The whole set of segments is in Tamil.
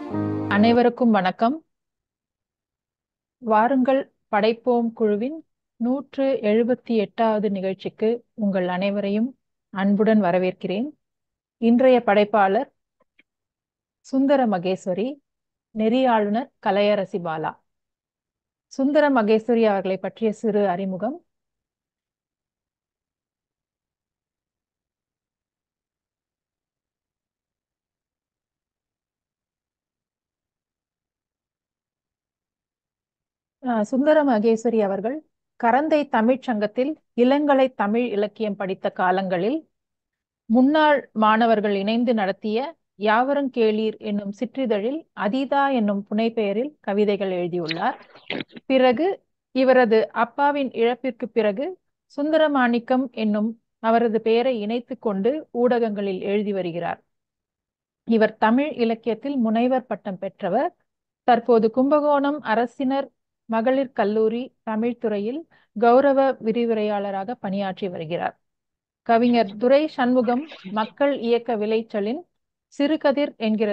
அனைவருக்கும் வணக்கம். வாருங்கள் படைப்போம் குழுவின் 178வது நிகழ்ச்சிக்கு உங்கள் அனைவரையும் அன்புடன் வரவேற்கிறேன். இன்றைய படைப்பாளர் சுந்தர மகேஸ்வரி, நெறியாளுநர் கலையரசி பாலா. சுந்தர மகேஸ்வரி அவர்களை பற்றிய சிறு அறிமுகம். சுந்தர மகேஸ்வரி அவர்கள் கரந்தை தமிழ்ச் சங்கத்தில் இளங்கலை தமிழ் இலக்கியம் படித்த காலங்களில் முன்னாள் மாணவர்கள் இணைந்து நடத்திய யாவரும் கேளீர் என்னும் சிற்றிதழில் அதீதா என்னும் புனைப்பெயரில் கவிதைகள் எழுதியுள்ளார். பிறகு இவரது அப்பாவின் இழப்பிற்கு பிறகு சுந்தரமாணிக்கம் என்னும் அவரது பெயரை இணைத்துக் கொண்டு ஊடகங்களில் எழுதி வருகிறார். இவர் தமிழ் இலக்கியத்தில் முனைவர் பட்டம் பெற்றவர். தற்போது கும்பகோணம் அரசினர் மகளிர் கல்லூரி தமிழ் துறையில் கௌரவ விரிவுரையாளராக பணியாற்றி வருகிறார். கவிஞர் துரை சண்முகம் மக்கள் இயக்க விளைச்சலின் சிறுகதிர் என்கிற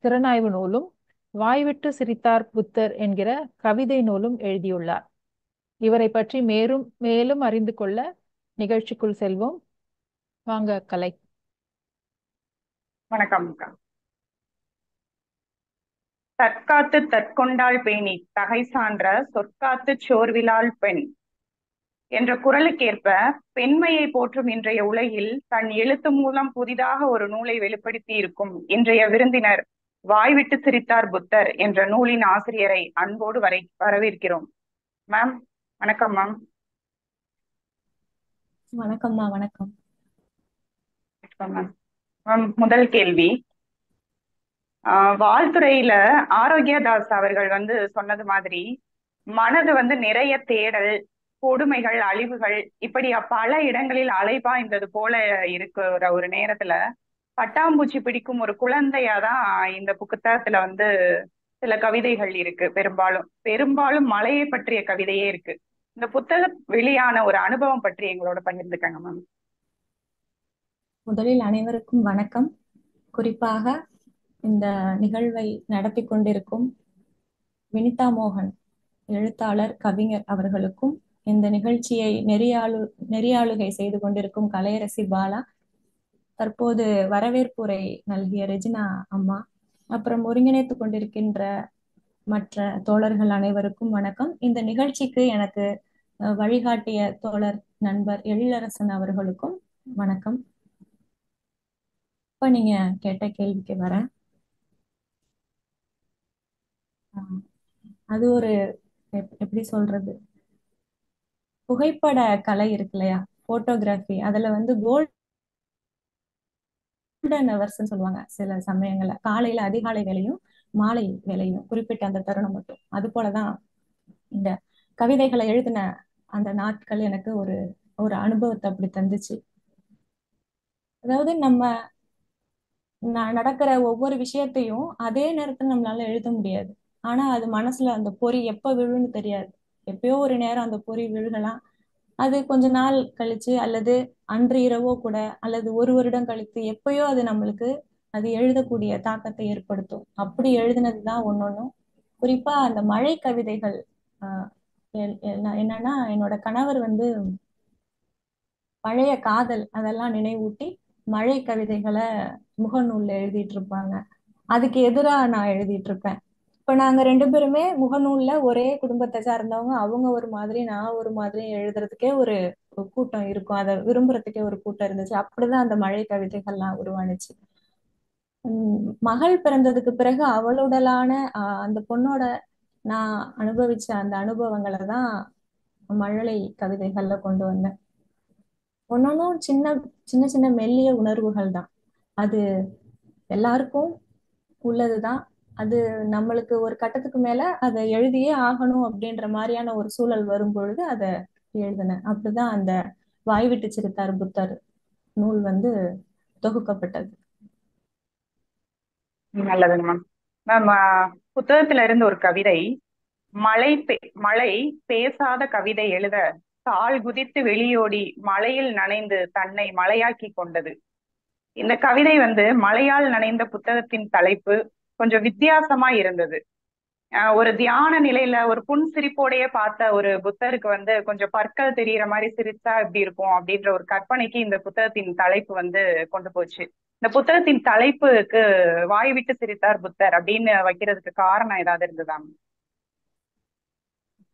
திறனாய்வு நூலும், வாய்விட்டு சிரித்தார் புத்தர் என்கிற கவிதை நூலும் எழுதியுள்ளார். இவரை பற்றி மேலும் அறிந்து கொள்ள நிகழ்ச்சிக்குள் செல்வோம். வாங்க கலை. வணக்கம். தற்காத்து தற்கொண்டாள் பேணி தகை சான்ற சொற்காத்து சோர்விலாள் பெண் என்ற குரலுக்கேற்ப பெண்மையை போற்றும் இன்றைய உலகில் தன் எழுத்து மூலம் புதிதாக ஒரு நூலை வெளிப்படுத்தி இருக்கும் இன்றைய விருந்தினர் வாய்விட்டு சிரித்தார் புத்தர் என்ற நூலின் ஆசிரியரை அன்போடு வரவேற்கிறோம். மேம் வணக்கம். மேம் வணக்கம்மா. வணக்கம் மேம். முதல் கேள்வி, வாழ்த்துறையில ஆரோக்கியதாஸ் அவர்கள் சொன்னது மாதிரி மனது நிறைய தேடல், கொடுமைகள், அழிவுகள் இப்படி பல இடங்களில் அலைபாய்ந்தது போல இருக்கிற ஒரு நேரத்துல பட்டாம்பூச்சி பிடிக்கும் ஒரு குழந்தையாதான் இந்த புத்தகத்துல சில கவிதைகள் இருக்கு. பெரும்பாலும் மலையை பற்றிய கவிதையே இருக்கு. இந்த புத்தகம் வெளியான ஒரு அனுபவம் பற்றி எங்களோட பகிர்ந்துக்கங்க மேம். முதலில் அனைவருக்கும் வணக்கம். குறிப்பாக இந்த நிகழ்வை நடத்தி கொண்டிருக்கும் வினிதா மோகன் எழுத்தாளர், கவிஞர் அவர்களுக்கும், இந்த நிகழ்ச்சியை நெறியாளுகை செய்து கொண்டிருக்கும் கலையரசி பாலா, தற்போது வரவேற்புரை நல்கிய ரெஜினா அம்மா, அப்புறம் ஒருங்கிணைத்து கொண்டிருக்கின்ற மற்ற தோழர்கள் அனைவருக்கும் வணக்கம். இந்த நிகழ்ச்சிக்கு எனக்கு வழிகாட்டிய தோழர் நண்பர் எழிலரசன் அவர்களுக்கும் வணக்கம். இப்ப நீங்க கேட்ட கேள்விக்கு வரேன். அது ஒரு எப்படி சொல்றது, புகைப்பட கலை இருக்கு இல்லையா, போட்டோகிராஃபி. அதுல கோல்டன் ஹவர்ஸ்ன்னு சொல்லுவாங்க. சில சமயங்கள்ல காலையில அதிகாலை வேலையும் மாலை வேலையும் குறிப்பிட்ட அந்த தருணம் மட்டும். அது போலதான் இந்த கவிதைகளை எழுதின அந்த நாட்கள் எனக்கு ஒரு ஒரு அனுபவத்தை அப்படி தந்துச்சு. அதாவது நம்ம நடக்கிற ஒவ்வொரு விஷயத்தையும் அதே நேரத்துல நம்மளால எழுத முடியாது. ஆனா அது மனசுல அந்த பொறி எப்ப விழுன்னு தெரியாது. எப்பயோ ஒரு நேரம் அந்த பொறி விழுகலாம். அது கொஞ்ச நாள் கழிச்சு, அல்லது அன்று இரவோ கூட, அல்லது ஒரு வருடம் கழித்து எப்பயோ அது நம்மளுக்கு அது எழுதக்கூடிய தாக்கத்தை ஏற்படுத்தும். அப்படி எழுதினதுதான் ஒன்னொன்னும். குறிப்பா அந்த மழை கவிதைகள். என்னன்னா, என்னோட கணவர் பழைய காதல் அதெல்லாம் நினைவூட்டி மழை கவிதைகளை முகநூல்ல எழுதிட்டு இருப்பாங்க. அதுக்கு எதிராக நான் எழுதிட்டு இருப்பேன். இப்ப நாங்க ரெண்டு பேருமே முகநூல்ல ஒரே குடும்பத்தை சார்ந்தவங்க. அவங்க ஒரு மாதிரி, நான் ஒரு மாதிரி எழுதுறதுக்கே ஒரு கூட்டம் இருக்கும். அதை விரும்புறதுக்கே ஒரு கூட்டம் இருந்துச்சு. அப்படிதான் அந்த மழை கவிதைகள்லாம் உருவானுச்சு. மகள் பிறந்ததுக்கு பிறகு அவளுடலான அந்த பொண்ணோட நான் அனுபவிச்ச அந்த அனுபவங்களை தான் மழலை கவிதைகள்ல கொண்டு வந்தேன். ஒன்னொன்னும் சின்ன சின்ன சின்ன மெல்லிய உணர்வுகள் தான். அது எல்லாருக்கும் உள்ளதுதான். அது நம்மளுக்கு ஒரு கட்டத்துக்கு மேல அதை எழுதியே ஆகணும் அப்படின்ற மாதிரியான ஒரு சூழல் வரும் பொழுது அதை எழுதினேன். அப்படிதான் அந்த வாய்விட்டு சிரித்தார் புத்தர் நூல் தொகுக்கப்பட்டது. நல்லதுங்க மேம். மேம், புத்தகத்துல இருந்து ஒரு கவிதை, மழை பேசாத கவிதை எழுத தாள் குதித்து வெளியோடி மழையில் நனைந்து தன்னை மழையாக்கி கொண்டது. இந்த கவிதை மழையால் நனைந்த புத்தகத்தின் தலைப்பு, கொஞ்சம் வித்தியாசமா இருந்தது. ஒரு தியான நிலையில ஒரு புன் சிரிப்போடையே பார்த்த ஒரு புத்தருக்கு வந்து கொஞ்சம் பற்கள் தெரியிற மாதிரி சிரிச்சா எப்படி இருக்கும் அப்படின்ற ஒரு கற்பனைக்கு இந்த புத்தகத்தின் தலைப்பு வந்து கொண்டு போச்சு. இந்த புத்தகத்தின் தலைப்புக்கு வாய் விட்டு சிரித்தார் புத்தர் அப்படின்னு வைக்கிறதுக்கு காரணம் ஏதாவது இருந்ததா?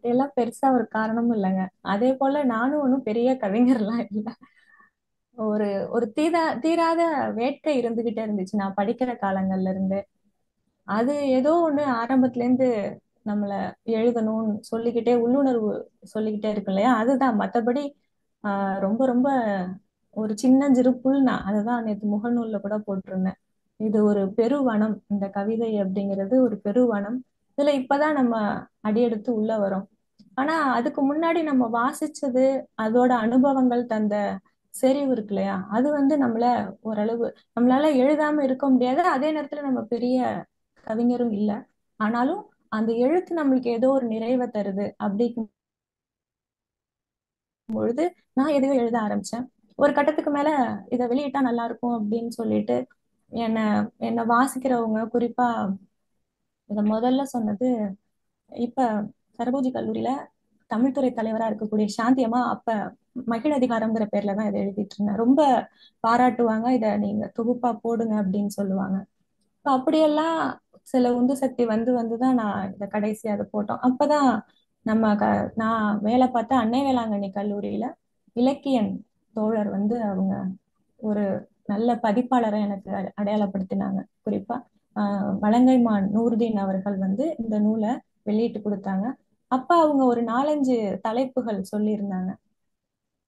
இதெல்லாம் பெருசா ஒரு காரணமும் இல்லைங்க. அதே போல நானும் ஒன்றும் பெரிய கவிஞர்லாம் இல்லை. ஒரு ஒரு தீராத வேட்கை இருந்துகிட்டே இருந்துச்சு நான் படிக்கிற காலங்கள்ல இருந்து. அது ஏதோ ஒண்ணு ஆரம்பத்துல இருந்து நம்மள எழுதணும்னு சொல்லிக்கிட்டே உள்ளுணர்வு சொல்லிக்கிட்டே இருக்கு இல்லையா, அதுதான். மத்தபடி ரொம்ப ரொம்ப ஒரு சின்னஞ்சிறு புல். நான் அதுதான் நேற்று முகநூல்ல கூட போட்டிருந்தேன். இது ஒரு பெருவனம், இந்த கவிதை அப்படிங்கிறது ஒரு பெருவனம். இதுல இப்பதான் நம்ம அடியெடுத்து உள்ள வரோம். ஆனா அதுக்கு முன்னாடி நம்ம வாசிச்சது, அதோட அனுபவங்கள் தந்த செறிவு இருக்கு இல்லையா, அது வந்து நம்மள ஓரளவு, நம்மளால எழுதாம இருக்க முடியாது, அதே நேரத்துல நம்ம பெரிய கவிஞரும் இல்ல. ஆனாலும் அந்த எழுத்து நம்மளுக்கு ஏதோ ஒரு நிறைவை தருது அப்படிங்கும் பொழுது நான் எதையோ எழுத ஆரம்பிச்சேன். ஒரு கட்டத்துக்கு மேல இதை வெளியிட்டா நல்லா இருக்கும் அப்படின்னு சொல்லிட்டு என்ன என்ன வாசிக்கிறவங்க, குறிப்பா இத முதல்ல சொன்னது இப்ப சரபோஜி கல்லூரியில தமிழ்துறை தலைவரா இருக்கக்கூடிய சாந்தி அம்மா, அப்ப மகிழ் அதிகாரம்ங்கிற பேர்ல தான் இதை எழுதிட்டு இருந்தேன். ரொம்ப பாராட்டுவாங்க, இத நீங்க தொகுப்பா போடுங்க அப்படின்னு சொல்லுவாங்க. இப்ப அப்படியெல்லாம் சில உந்து சக்தி வந்து வந்துதான் நான் இதை கடைசியா அதை போட்டோம். அப்பதான் நம்ம நான் வேலை பார்த்த அன்னை வேளாங்கண்ணி கல்லூரியில இலக்கியன் தோழர் வந்து அவங்க ஒரு நல்ல பதிப்பாளரை எனக்கு அடையாளப்படுத்தினாங்க. குறிப்பா வலங்கைமான் நூர்தீன் அவர்கள் வந்து இந்த நூலை வெளியிட்டு கொடுத்தாங்க. அப்ப அவங்க ஒரு 4-5 தலைப்புகள் சொல்லியிருந்தாங்க.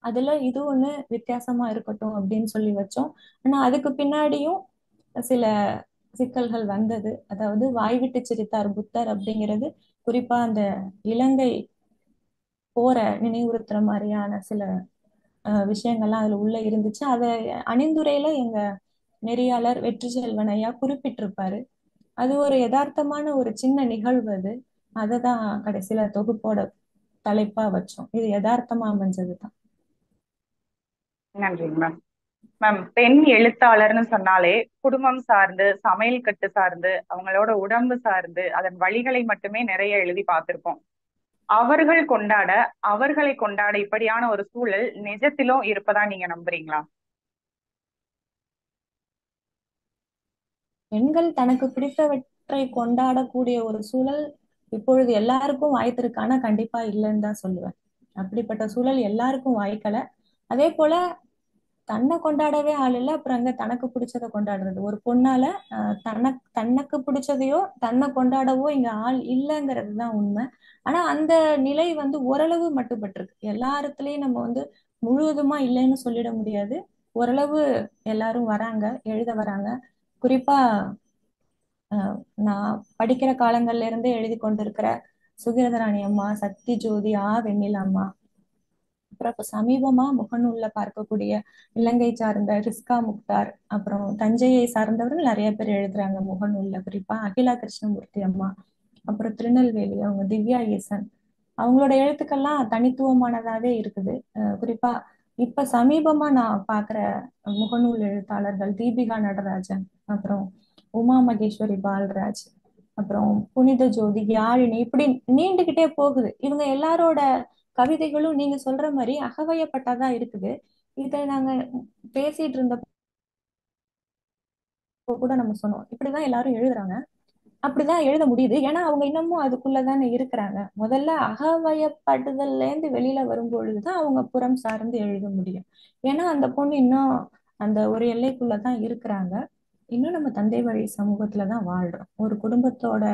அதுல இது ஒண்ணு வித்தியாசமா இருக்கட்டும் அப்படின்னு சொல்லி வச்சோம். ஆனா அதுக்கு பின்னாடியும் சில சிக்கல்கள் வந்தது. அதாவது வாய்விட்டு சிரித்தார் புத்தர் அப்படிங்கிறது குறிப்பா அந்த இலங்கை போரை நினைவுறுத்துற மாதிரியான சில விஷயங்கள்லாம் அதுல உள்ள இருந்துச்சு. அதை அணிந்துரையில எங்க நெறியாளர் வெற்றி செல்வன் ஐயா குறிப்பிட்டிருப்பாரு. அது ஒரு யதார்த்தமான ஒரு சின்ன நிகழ்வு அது. அததான் கடைசியில தொகுப்போட தலைப்பா வச்சோம். இது யதார்த்தமா அமைஞ்சதுதான். நன்றிங்க மேம். மேம், பெண் எழுத்தாளர்னு சொன்னாலே குடும்பம் சார்ந்து, சமையல் கட்டு சார்ந்து, அவங்களோட உடம்பு சார்ந்து, அதன் வழிகளை மட்டுமே நிறைய எழுதி பார்த்திருப்போம். அவர்களை கொண்டாட இப்படியான ஒரு சூழல் நிஜத்திலும் இருப்பதா நீங்க நம்புறீங்களா? பெண்கள் தனக்கு பிடித்தவற்றை கொண்டாடக்கூடிய ஒரு சூழல் இப்பொழுது எல்லாருக்கும் வாய்த்திருக்கானா கண்டிப்பா இல்லைன்னு தான் சொல்லுவேன். அப்படிப்பட்ட சூழல் எல்லாருக்கும் வாய்க்கல. அதே போல தன்னை கொண்டாடவே ஆள் இல்லை, அப்புறம் அங்க தனக்கு பிடிச்சதை கொண்டாடுறது. ஒரு பொண்ணால தனக்கு பிடிச்சதையோ தன்னை கொண்டாடவோ இங்க ஆள் இல்லைங்கிறது தான் உண்மை. ஆனா அந்த நிலை வந்து ஓரளவு மட்டுப்பட்டிருக்கு. எல்லா இடத்துலயும் நம்ம வந்து முழுவதுமா இல்லைன்னு சொல்லிட முடியாது. ஓரளவு எல்லாரும் வராங்க, எழுத வராங்க. குறிப்பா நான் படிக்கிற காலங்கள்ல இருந்தே எழுதி கொண்டிருக்கிற சுகிரதராணி அம்மா, சக்தி ஜோதி, வெண்ணிலா அம்மா, அப்புறம் இப்ப சமீபமா முகநூல்ல பார்க்கக்கூடிய இலங்கை சார்ந்த ரிஸ்கா முக்தார், அப்புறம் தஞ்சையை சார்ந்தவர்கள் நிறைய பேர் எழுதுறாங்க முகநூல்ல. குறிப்பா அகிலா கிருஷ்ணமூர்த்தி அம்மா, அப்புறம் திருநெல்வேலி அவங்க திவ்யா ஈசன். அவங்களோட எழுத்துக்கள்லாம் தனித்துவமானதாவே இருக்குது. குறிப்பா இப்ப சமீபமா நான் பாக்குற முகநூல் எழுத்தாளர்கள் தீபிகா நடராஜன், அப்புறம் உமா மகேஸ்வரி பால்ராஜ், அப்புறம் புனித ஜோதி, யாழினி, இப்படி நீண்டுகிட்டே போகுது. இவங்க எல்லாரோட கவிதைகளும் நீங்க சொல்ற மாதிரி அகவயப்பட்டாதான் இருக்குது. இதை நாங்க பேசிட்டு இருந்தப்போ கூட நம்ம சொன்னோம், இப்படிதான் எல்லாரும் எழுதுறாங்க, அப்படிதான் எழுத முடியுது. ஏன்னா அவங்க இன்னமும் அதுக்குள்ளதானே இருக்கிறாங்க. முதல்ல அகவயப்படுதல்ல இருந்து வெளியில வரும்பொழுதுதான் அவங்க புறம் சார்ந்து எழுத முடியும். ஏன்னா அந்த பொண்ணு இன்னும் அந்த ஒரு எல்லைக்குள்ளதான் இருக்கிறாங்க. இன்னும் நம்ம தந்தை வழி சமூகத்துலதான் வாழ்றோம். ஒரு குடும்பத்தோட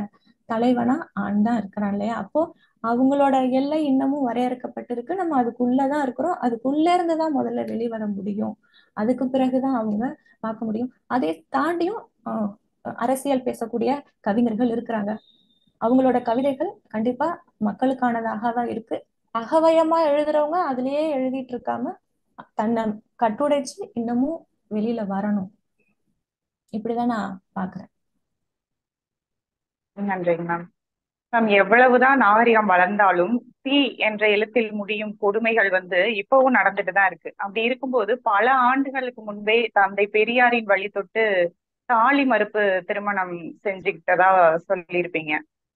தலைவனா ஆண் தான் இருக்கிறான் இல்லையா, அப்போ அவங்களோட எல்லை இன்னமும் வரையறுக்கப்பட்டிருக்கு. நம்ம அதுக்குள்ளதான் இருக்கிறோம். அதுக்குள்ள இருந்துதான் முதல்ல வெளிவர முடியும். அதுக்கு பிறகுதான் அவங்க பார்க்க முடியும். அதை தாண்டியும் அரசியல் பேசக்கூடிய கவிஞர்கள் இருக்கிறாங்க. அவங்களோட கவிதைகள் கண்டிப்பா மக்களுக்கானதாக தான் இருக்கு. அகவயமா எழுதுறவங்க அதுலயே எழுதிட்டு இருக்காம தன்னை கட்டுடைச்சு இன்னமும் வெளியில வரணும். இப்படிதான் நான் பாக்குறேன். நன்றிங்க மேம். மேம், எவ்வளவுதான் நாகரிகம் வளர்ந்தாலும் தி என்ற எழுத்தில் முடியும் கொடுமைகள் வந்து இப்பவும் நடந்துட்டு தான் இருக்கு. அப்படி இருக்கும்போது பல ஆண்டுகளுக்கு முன்பே தந்தை பெரியாரின் வழி தொட்டு தாலி மறுப்பு திருமணம் செஞ்சுக்கிட்டதா சொல்லியிருப்பீங்க.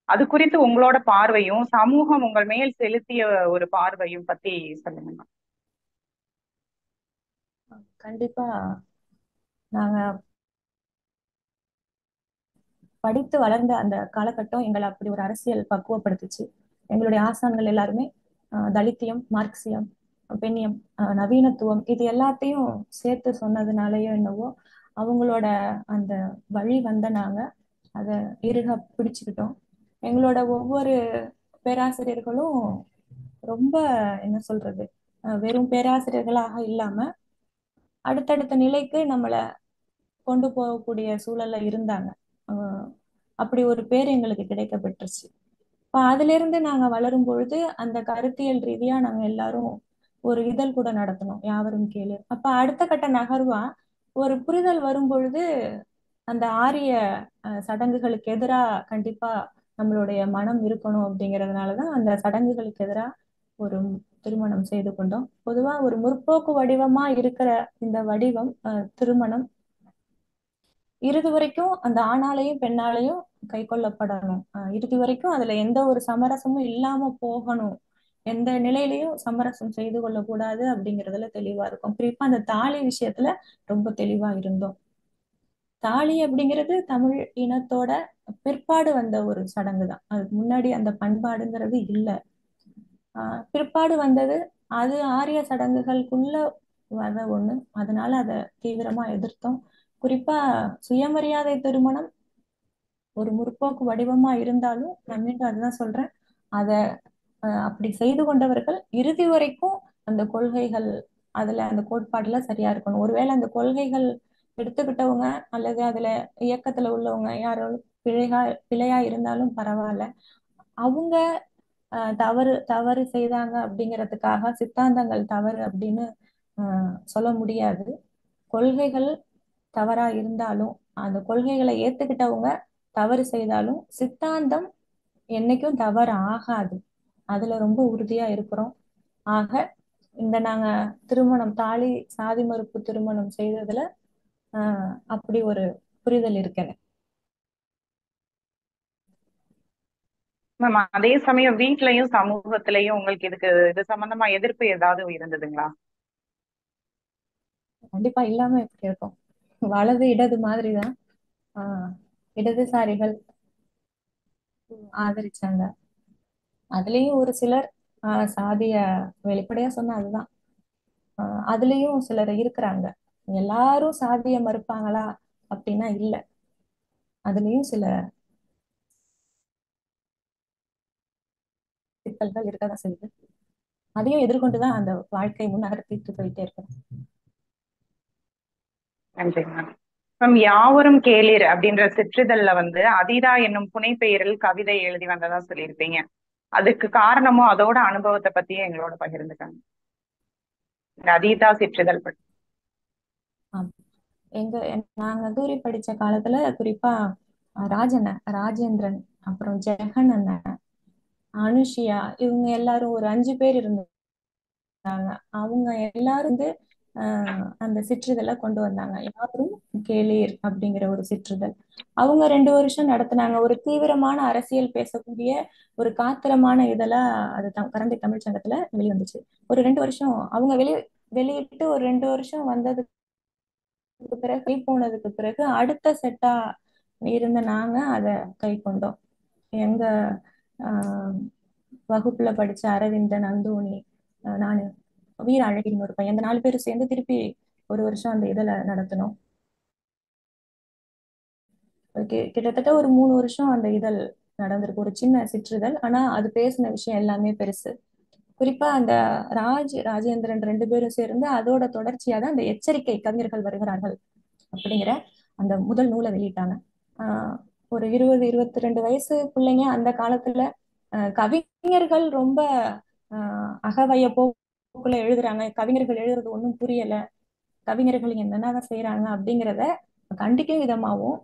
அது குறித்து உங்களோட பார்வையும் சமூகம் உங்கள் மேல் செலுத்திய ஒரு பார்வையும் பத்தி சொல்லுங்க. கண்டிப்பா நாங்க படித்து வளர்ந்த அந்த காலகட்டம் எங்களை அப்படி ஒரு அரசியல் பக்குவப்படுத்துச்சு. எங்களுடைய ஆசான்கள் எல்லாருமே தலித்தியம், மார்க்சியம், பெண்ணியம், நவீனத்துவம் இது எல்லாத்தையும் சேர்த்து சொன்னதுனாலயோ என்னவோ அவங்களோட அந்த வழி வந்த நாங்க அதை இறுக பிடிச்சுக்கிட்டோம். எங்களோட ஒவ்வொரு பேராசிரியர்களும் ரொம்ப என்ன சொல்றது, வெறும் பேராசிரியர்களாக இல்லாம அடுத்தடுத்த நிலைக்கு நம்மளை கொண்டு போகக்கூடிய சூழல்ல இருந்தாங்க. அஹ் அப்படி ஒரு பேர் எங்களுக்கு கிடைக்க பெற்றுச்சு. இப்ப அதுல இருந்து நாங்க வளரும் பொழுது அந்த கருத்தியல் ரீதியா நாங்க எல்லாரும் ஒரு இதழ் கூட நடத்தணும், யாவரும் கேளு. அப்ப அடுத்த கட்ட நகர்வா ஒரு புரிதல் வரும் பொழுது அந்த ஆரிய சடங்குகளுக்கு எதிரா கண்டிப்பா நம்மளுடைய மனம் இருக்கணும் அப்படிங்கிறதுனாலதான் அந்த சடங்குகளுக்கு எதிரா ஒரு திருமணம் செய்து கொண்டோம். பொதுவா ஒரு முற்போக்கு வடிவமா இருக்கிற இந்த வடிவம் திருமணம் இறுதி வரைக்கும் அந்த ஆணாலையும் பெண்ணாலையும் கை கொள்ளப்படணும். இறுதி வரைக்கும் அதுல எந்த ஒரு சமரசமும் இல்லாம போகணும், எந்த நிலையிலையும் சமரசம் செய்து கொள்ளக்கூடாது அப்படிங்கிறதுல தெளிவா இருக்கும். குறிப்பா அந்த தாலி விஷயத்துல ரொம்ப தெளிவா இருந்தோம். தாலி அப்படிங்கிறது தமிழ் இனத்தோட பிற்பாடு வந்த ஒரு சடங்கு தான். அதுக்கு முன்னாடி அந்த பண்பாடுங்கிறது இல்லை. பிற்பாடு வந்தது. அது ஆரிய சடங்குகளுக்குள்ள வர ஒண்ணு. அதனால அதை தீவிரமா எதிர்த்தோம். குறிப்பா சுயமரியாதை திருமணம் ஒரு முற்போக்கு வடிவமா இருந்தாலும் நான் மீண்டும் அதுதான் சொல்றேன். அத அப்படி செய்து கொண்டவர்கள் இறுதி வரைக்கும் அந்த கொள்கைகள் அதுல அந்த கோட்பாடுல சரியா இருக்கணும். ஒருவேளை அந்த கொள்கைகள் எடுத்துக்கிட்டவங்க அல்லது அதுல இயக்கத்துல உள்ளவங்க யாரோ பிழையா இருந்தாலும் பரவாயில்ல. அவங்க தவறு தவறு செய்தாங்க அப்படிங்கிறதுக்காக சித்தாந்தங்கள் தவறு அப்படின்னு சொல்ல முடியாது. கொள்கைகள் தவறா இருந்தாலும் அந்த கொள்கைகளை ஏத்துக்கிட்டவங்க தவறு செய்தாலும் சித்தாந்தம் என்னைக்கும் தவறு ஆகாது. அதுல ரொம்ப உறுதியா இருக்கிறோம். ஆக இந்த நாங்க திருமணம் தாலி சாதி மறுப்பு திருமணம் செய்ததுல அப்படி ஒரு புரிதல் இருக்கு எனக்கு. மேம், அதே சமயம் வீட்லயும் சமூகத்திலயும் உங்களுக்கு இது சம்பந்தமா எதிர்ப்பு ஏதாவது இருந்ததுங்களா? கண்டிப்பா இல்லாம எப்படி இருக்கும். வலது இடது மாதிரிதான். இடதுசாரிகள் ஆதரிச்சாங்க. அதுலயும் ஒரு சிலர் சாதிய வெளிப்படையா சொன்னா அதுதான். அதுலயும் சிலர் இருக்கிறாங்க. எல்லாரும் சாதிய மறுப்பாங்களா அப்படின்னா இல்ல. அதுலயும் சில சிக்கல்கள் இருக்கதான் செய்யுது. அதையும் எதிர்கொண்டுதான் அந்த வாழ்க்கை முன்னகர்த்திட்டு போயிட்டே இருக்கோம். நன்றிங்க மேம். மேம், யாவரும் கேளீர் அப்படின்ற சிற்றிதழ்ல அதீதா என்னும் புனைப்பெயரில் கவிதை எழுதி வந்ததா சொல்லியிருப்பீங்க. அதுக்கு காரணமும் அதோட அனுபவத்தை பத்தியும் எங்களோட பகிர்ந்துக்காங்க. இந்த அதீதா சிற்றிதழ் பற்றி. நாங்க கல்லூரி படிச்ச காலத்துல குறிப்பா ராஜேந்திரன், அப்புறம் ஜெகன் அண்ணன், அனுஷியா, இவங்க எல்லாரும் ஒரு 5 பேர் இருந்தாங்க. அவங்க எல்லாரும் அந்த சிற்றிதழை கொண்டு வந்தாங்க. யாவரும் கேளீர் அப்படிங்கிற ஒரு சிற்றிதழ். அவங்க 2 வருஷம் நடத்தினாங்க. ஒரு தீவிரமான அரசியல் பேசக்கூடிய ஒரு காத்திரமான இதழா அது கரந்தை தமிழ் சங்கத்துல வெளிவந்துச்சு. ஒரு 2 வருஷம் அவங்க வெளியிட்டு ஒரு 2 வருஷம் வந்ததுக்கு பிறகு போனதுக்கு பிறகு அடுத்த செட்டா இருந்த நாங்க அதை கை கொண்டோம். எங்க வகுப்புல படிச்ச அரவிந்தன், அந்தோணி, நானு, வீர அழகிரின்னு ஒரு பையன், அந்த 4 பேரும் சேர்ந்து திருப்பி ஒரு வருஷம் அந்த இதழை நடத்தினோம். கிட்டத்தட்ட ஒரு 3 வருஷம் அந்த இதழ் நடந்திருக்கு. ஒரு சின்ன சிற்றிதழ், ஆனா அது பேசின விஷயம் எல்லாமே பெருசு. குறிப்பா அந்த ராஜேந்திரன் 2 பேரும் சேர்ந்து அதோட தொடர்ச்சியா தான் அந்த எச்சரிக்கை கவிஞர்கள் வருகிறார்கள் அப்படிங்கிற அந்த முதல் நூலை வெளியிட்டாங்க. ஒரு 20-22 வயசு பிள்ளைங்க அந்த காலத்துல கவிஞர்கள் ரொம்ப அகவய போக்குல எழுதுறாங்க, கவிஞர்கள் எழுதுறது ஒண்ணும் புரியல, கவிஞர்கள் என்னென்னதான் செய்யறாங்க அப்படிங்கிறத கண்டிக்கும் விதமாவும்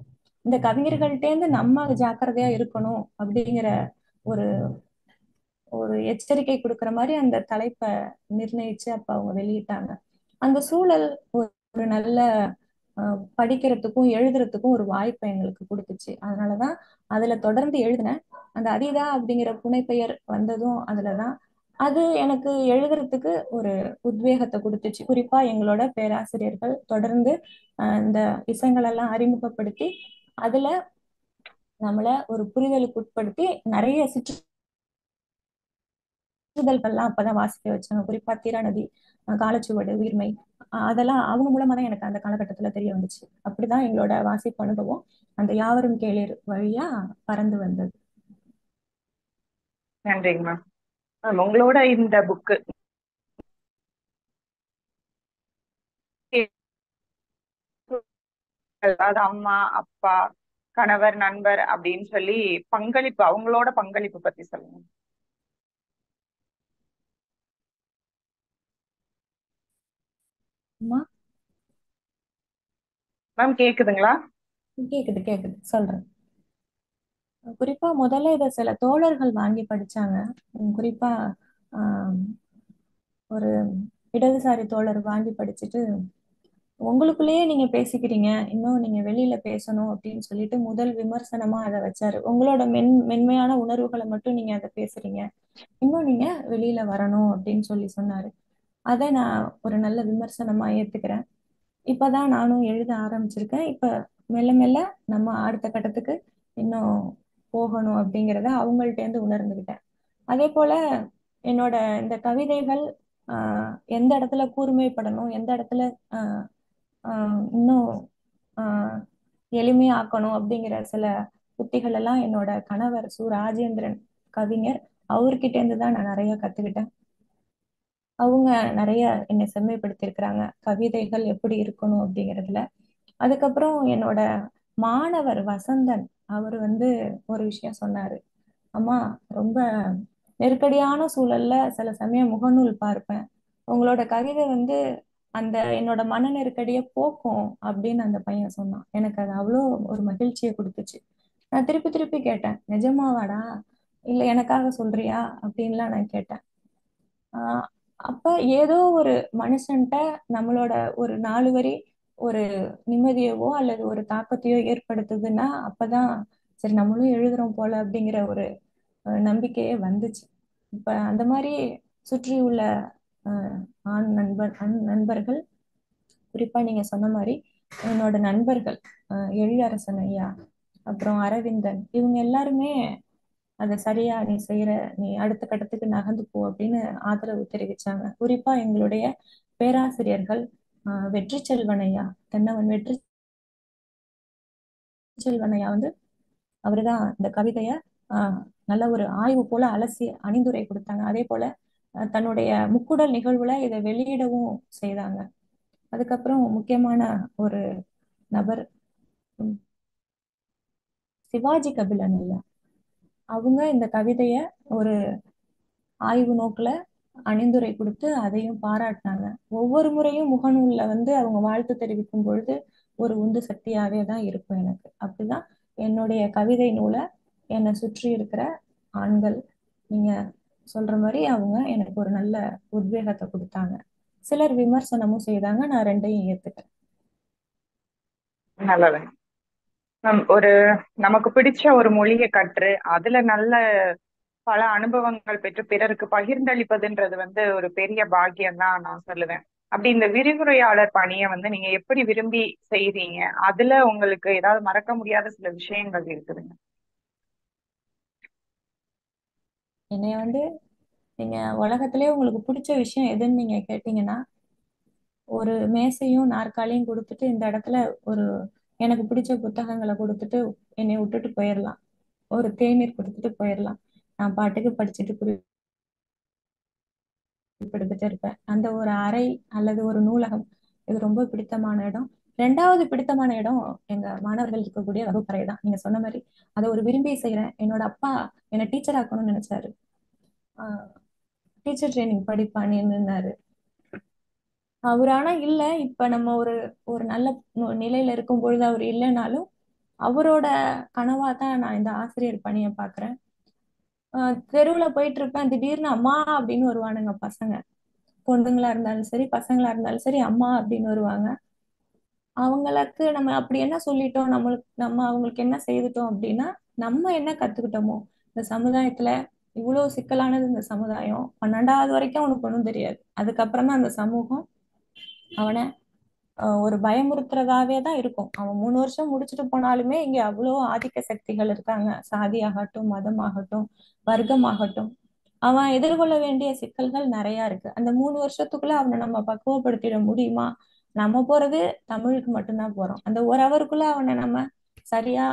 இந்த கவிஞர்கள்ட்ட இருந்து நம்ம ஜாக்கிரதையா இருக்கணும் அப்படிங்கிற ஒரு ஒரு எச்சரிக்கை கொடுக்குற மாதிரி அந்த தலைப்பை நிர்ணயிச்சு அப்ப அவங்க வெளியிட்டாங்க. அந்த சூழல் ஒரு நல்ல படிக்கிறதுக்கும் எழுதுறதுக்கும் ஒரு வாய்ப்பை எங்களுக்கு கொடுத்துச்சு. அதனாலதான் அதுல தொடர்ந்து எழுதினேன். அந்த அதிதா அப்படிங்கிற புனைப்பெயர் வந்ததும் அதுலதான். அது எனக்கு எழுதுறதுக்கு ஒரு உத்வேகத்தை கொடுத்துச்சு. குறிப்பா எங்களோட பேராசிரியர்கள் தொடர்ந்து இந்த விஷயங்கள் எல்லாம் அறிமுகப்படுத்தி அதுல நம்மள ஒரு புரிதலுக்கு உட்படுத்தி நிறைய சிற்றிதழ்கள்லாம் அப்பதான் வாசிக்க வச்சாங்க. குறிப்பா திறநதி, காலச்சுவடு, உயிர்மை, அதெல்லாம் அவங்க மூலமா தான் எனக்கு அந்த காலகட்டத்துல தெரிய வந்துச்சு. அப்படிதான் எங்களோட வாசிப்பு அனுபவம் அந்த யாவரும் கேளீர் வழியா பறந்து வந்தது. நன்றிங்க மேம். மேம் உங்களோட இந்த புக்கு அதாவது அம்மா, அப்பா, கணவர், நண்பர் அப்படின்னு சொல்லி பங்களிப்பு, அவங்களோட பங்களிப்பு பத்தி சொல்லுங்க அம்மா. மேம். கேக்குதுங்களா? கேக்குது கேக்குது, சொல்றேன். குறிப்பா முதல்ல இத சில தோழர்கள் வாங்கி படிச்சாங்க. குறிப்பா ஆஹ் ஒரு இடதுசாரி தோழர் வாங்கி படிச்சுட்டு, உங்களுக்குள்ளேயே நீங்க பேசிக்கிறீங்க, இன்னும் நீங்க வெளியில பேசணும் அப்படின்னு சொல்லிட்டு முதல் விமர்சனமா அதை வச்சாரு. உங்களோட மென்மையான உணர்வுகளை மட்டும் நீங்க அதை பேசுறீங்க, இன்னும் நீங்க வெளியில வரணும் அப்படின்னு சொல்லி சொன்னாரு. அதை நான் ஒரு நல்ல விமர்சனமா ஏத்துக்கிறேன். இப்பதான் நானும் எழுத ஆரம்பிச்சிருக்கேன். இப்ப மெல்ல மெல்ல நம்ம அடுத்த கட்டத்துக்கு இன்னும் போகணும் அப்படிங்கிறத அவங்கள்ட்ட இருந்து உணர்ந்துகிட்டேன். அதே போல என்னோட இந்த கவிதைகள் எந்த இடத்துல கூர்மைப்படணும், எந்த இடத்துல ஆஹ் இன்னும் ஆஹ் எளிமையாக்கணும் அப்படிங்கிற சில உத்திகள் எல்லாம் என்னோட கணவர் ராஜேந்திரன் கவிஞர், அவர்கிட்ட இருந்து தான் நான் நிறைய கத்துக்கிட்டேன். அவங்க நிறைய என்னை செம்மைப்படுத்தியிருக்கிறாங்க கவிதைகள் எப்படி இருக்கணும் அப்படிங்கிறதுல. அதுக்கப்புறம் என்னோட மாணவர் வசந்தன் அவர் ஒரு விஷயம் சொன்னாரு. அம்மா, ரொம்ப நெருக்கடியான சூழல்ல சில சமயம் முகநூல் பார்ப்பேன், உங்களோட கவிதை அந்த என்னோட மன நெருக்கடியை போக்கும் அப்படின்னு அந்த பையன் சொன்னான். எனக்கு அது அவ்வளோ ஒரு மகிழ்ச்சியை கொடுத்துச்சு. நான் திருப்பி திருப்பி கேட்டேன், நிஜமாவாடா, இல்ல எனக்காக சொல்றியா அப்படின்லாம் நான் கேட்டேன். ஆஹ் அப்ப ஏதோ ஒரு மனுஷன்ட்ட நம்மளோட ஒரு 4 வரி ஒரு நிம்மதியவோ அல்லது ஒரு தாக்கத்தையோ ஏற்படுத்துதுன்னா அப்பதான் சரி நம்மளும் எழுதுறோம் போல அப்படிங்கிற ஒரு நம்பிக்கையே வந்துச்சு. இப்ப அந்த மாதிரி சுற்றி உள்ள அஹ், ஆண் நண்பர்கள், குறிப்பா நீங்க சொன்ன மாதிரி என்னோட நண்பர்கள், எழிலரசன் ஐயா, அப்புறம் அரவிந்தன், இவங்க எல்லாருமே அதை சரியா நீ செய்யற, நீ அடுத்த கட்டத்துக்கு நகர்ந்து போ அப்படின்னு ஆதரவு தெரிவிச்சாங்க. குறிப்பா எங்களுடைய பேராசிரியர்கள், வெற்றி செல்வனையா, தென்னவன் வெற்றி செல்வனையா அவருதான் இந்த கவிதைய ஆஹ் நல்ல ஒரு ஆய்வு போல அலசி அணிந்துரை கொடுத்தாங்க. அதே போல தன்னுடைய முக்குடல் நிகழ்வுல இதை வெளியிடவும் செய்தாங்க. அதுக்கப்புறம் முக்கியமான ஒரு நபர், உம், சிவாஜி கபிலன் ஐயா, அவங்க இந்த கவிதைய ஒரு ஆய்வு நோக்குல அணிந்துரை கொடுத்து அதையும் பாராட்டினாங்க. ஒவ்வொரு முறையும் முகநூல்ல அவங்க வாழ்த்து தெரிவிக்கும் பொழுது ஒரு உந்து சக்தியாவே தான் இருக்கும் எனக்கு. அப்படிதான் என்னுடைய கவிதை நூலை என்னை சுற்றி இருக்கிற ஆண்கள், நீங்க சொல்ற மாதிரி அவங்க எனக்கு ஒரு நல்ல உத்வேகத்தை கொடுத்தாங்க. சிலர் விமர்சனமும் செய்தாங்க, நான் ரெண்டையும் ஏத்துக்கிறேன். நல்லது மேம். ஒரு நமக்கு பிடிச்ச ஒரு மொழியை கற்று அதுல நல்ல பல அனுபவங்கள் பெற்று பிறருக்கு பகிர்ந்தளிப்பதுன்றது ஒரு பெரிய பாக்கியம் தான் நான் சொல்லுவேன். அப்படி இந்த விரிவுரையாளர் பணியை நீங்க எப்படி விரும்பி செய்றீங்க? அதுல உங்களுக்கு ஏதாவது மறக்க முடியாத சில விஷயங்கள் இருக்குதுங்க? என்னைய நீங்க உலகத்திலே உங்களுக்கு பிடிச்ச விஷயம் எதுன்னு நீங்க கேட்டீங்கன்னா, ஒரு மேசையும் நாற்காலியும் கொடுத்துட்டு இந்த இடத்துல ஒரு எனக்கு பிடிச்ச புத்தகங்களை கொடுத்துட்டு என்னை விட்டுட்டு போயிடலாம், ஒரு தேநீர் கொடுத்துட்டு போயிடலாம். நான் பாட்டுக்கு படிச்சுட்டு குறிப்பெடுத்துட்டு இருப்பேன். அந்த ஒரு அறை அல்லது ஒரு நூலகம், இது ரொம்ப பிடித்தமான இடம். ரெண்டாவது பிடித்தமான இடம் எங்க மாணவர்கள் இருக்கக்கூடிய வகுப்பறை தான். நீங்க சொன்ன மாதிரி அதை ஒரு விரும்பி செய்யறேன். என்னோட அப்பா என்னை டீச்சர் ஆக்கணும்னு நினைச்சாரு. Teacher training படிப்பானேன்னாரு. அவர் ஆனா இல்ல, இப்ப நம்ம ஒரு ஒரு நல்ல நிலையில இருக்கும் பொழுது அவர் இல்லைனாலும் அவரோட கனவா தான் நான் இந்த ஆசிரியர் பணியை பாக்குறேன். தெருவுல போயிட்டு இருப்பேன், திடீர்னு அம்மா அப்படின்னு வருவானுங்க பசங்க. பொண்ணுங்களா இருந்தாலும் சரி பசங்களா இருந்தாலும் சரி, அம்மா அப்படின்னு வருவாங்க. அவங்களுக்கு நம்ம அப்படி என்ன சொல்லிட்டோம், நம்ம அவங்களுக்கு என்ன செய்துட்டோம் அப்படின்னா, நம்ம என்ன கத்துக்கிட்டோமோ இந்த சமுதாயத்துல இவ்வளவு சிக்கலானது இந்த சமுதாயம், 12வது வரைக்கும் அவனுக்கு ஒண்ணும் தெரியாது. அதுக்கப்புறம் தான் அந்த சமூகம் அவனை ஒரு பயமுறுத்துறதாவே தான் இருக்கும். அவன் 3 வருஷம் முடிச்சுட்டு போனாலுமே இங்க அவ்வளோ ஆதிக்க சக்திகள் இருக்காங்க. சாதியாகட்டும், மதமாகட்டும், வர்க்கமாகட்டும், அவன் எதிர்கொள்ள வேண்டிய சிக்கல்கள் நிறைய இருக்கு. அந்த 3 வருஷத்துக்குள்ள அவனை நம்ம பக்குவப்படுத்திட முடியுமா? நம்ம போறது தமிழுக்கு மட்டும்தான் போறோம். அந்த ஒரு அவருக்குள்ள அவனை நம்ம சரியா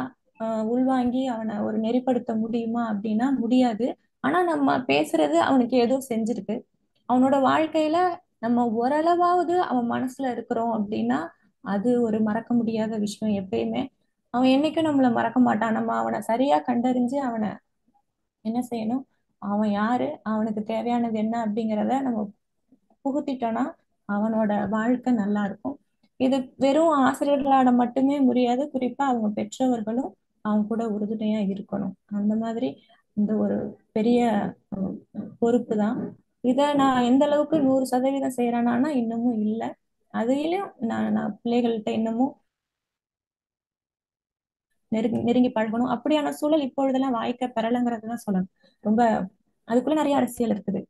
உள்வாங்கி அவனை ஒரு நெறிப்படுத்த முடியுமா அப்படின்னா முடியாது. ஆனா நம்ம பேசுறது அவனுக்கு ஏதோ செஞ்சிருக்கு. அவனோட வாழ்க்கையில நம்ம ஓரளவாவது அவன் மனசுல இருக்கிறோம் அப்படின்னா அது ஒரு மறக்க முடியாத விஷயம் எப்பயுமே. அவன் என்னைக்கும் நம்மள மறக்க மாட்டான். நம்ம அவனை சரியா கண்டறிஞ்சு அவனை என்ன செய்யணும், அவன் யாரு, அவனுக்கு தேவையானது என்ன அப்படிங்கிறத நம்ம புகுத்திட்டோம்னா அவனோட வாழ்க்கை நல்லா இருக்கும். இது வெறும் ஆசிரியர்களால மட்டுமே முடியாது. குறிப்பா அவங்க பெற்றோர்களும் அவங்க கூட உறுதுணையா இருக்கணும். அந்த மாதிரி இந்த ஒரு பெரிய அஹ், பொறுப்பு தான். இதை நான் எந்த அளவுக்கு 100% செய்யறேன்னா இன்னமும் இல்லை. அதையிலும் நான் பிள்ளைகள்கிட்ட இன்னமும் நெருங்கி பழகணும். அப்படியான சூழல் இப்பொழுதெல்லாம் வாய்க்க பெறலைங்கிறது தான் சொல்லணும். ரொம்ப அதுக்குள்ள நிறைய அரசியல் இருக்குது.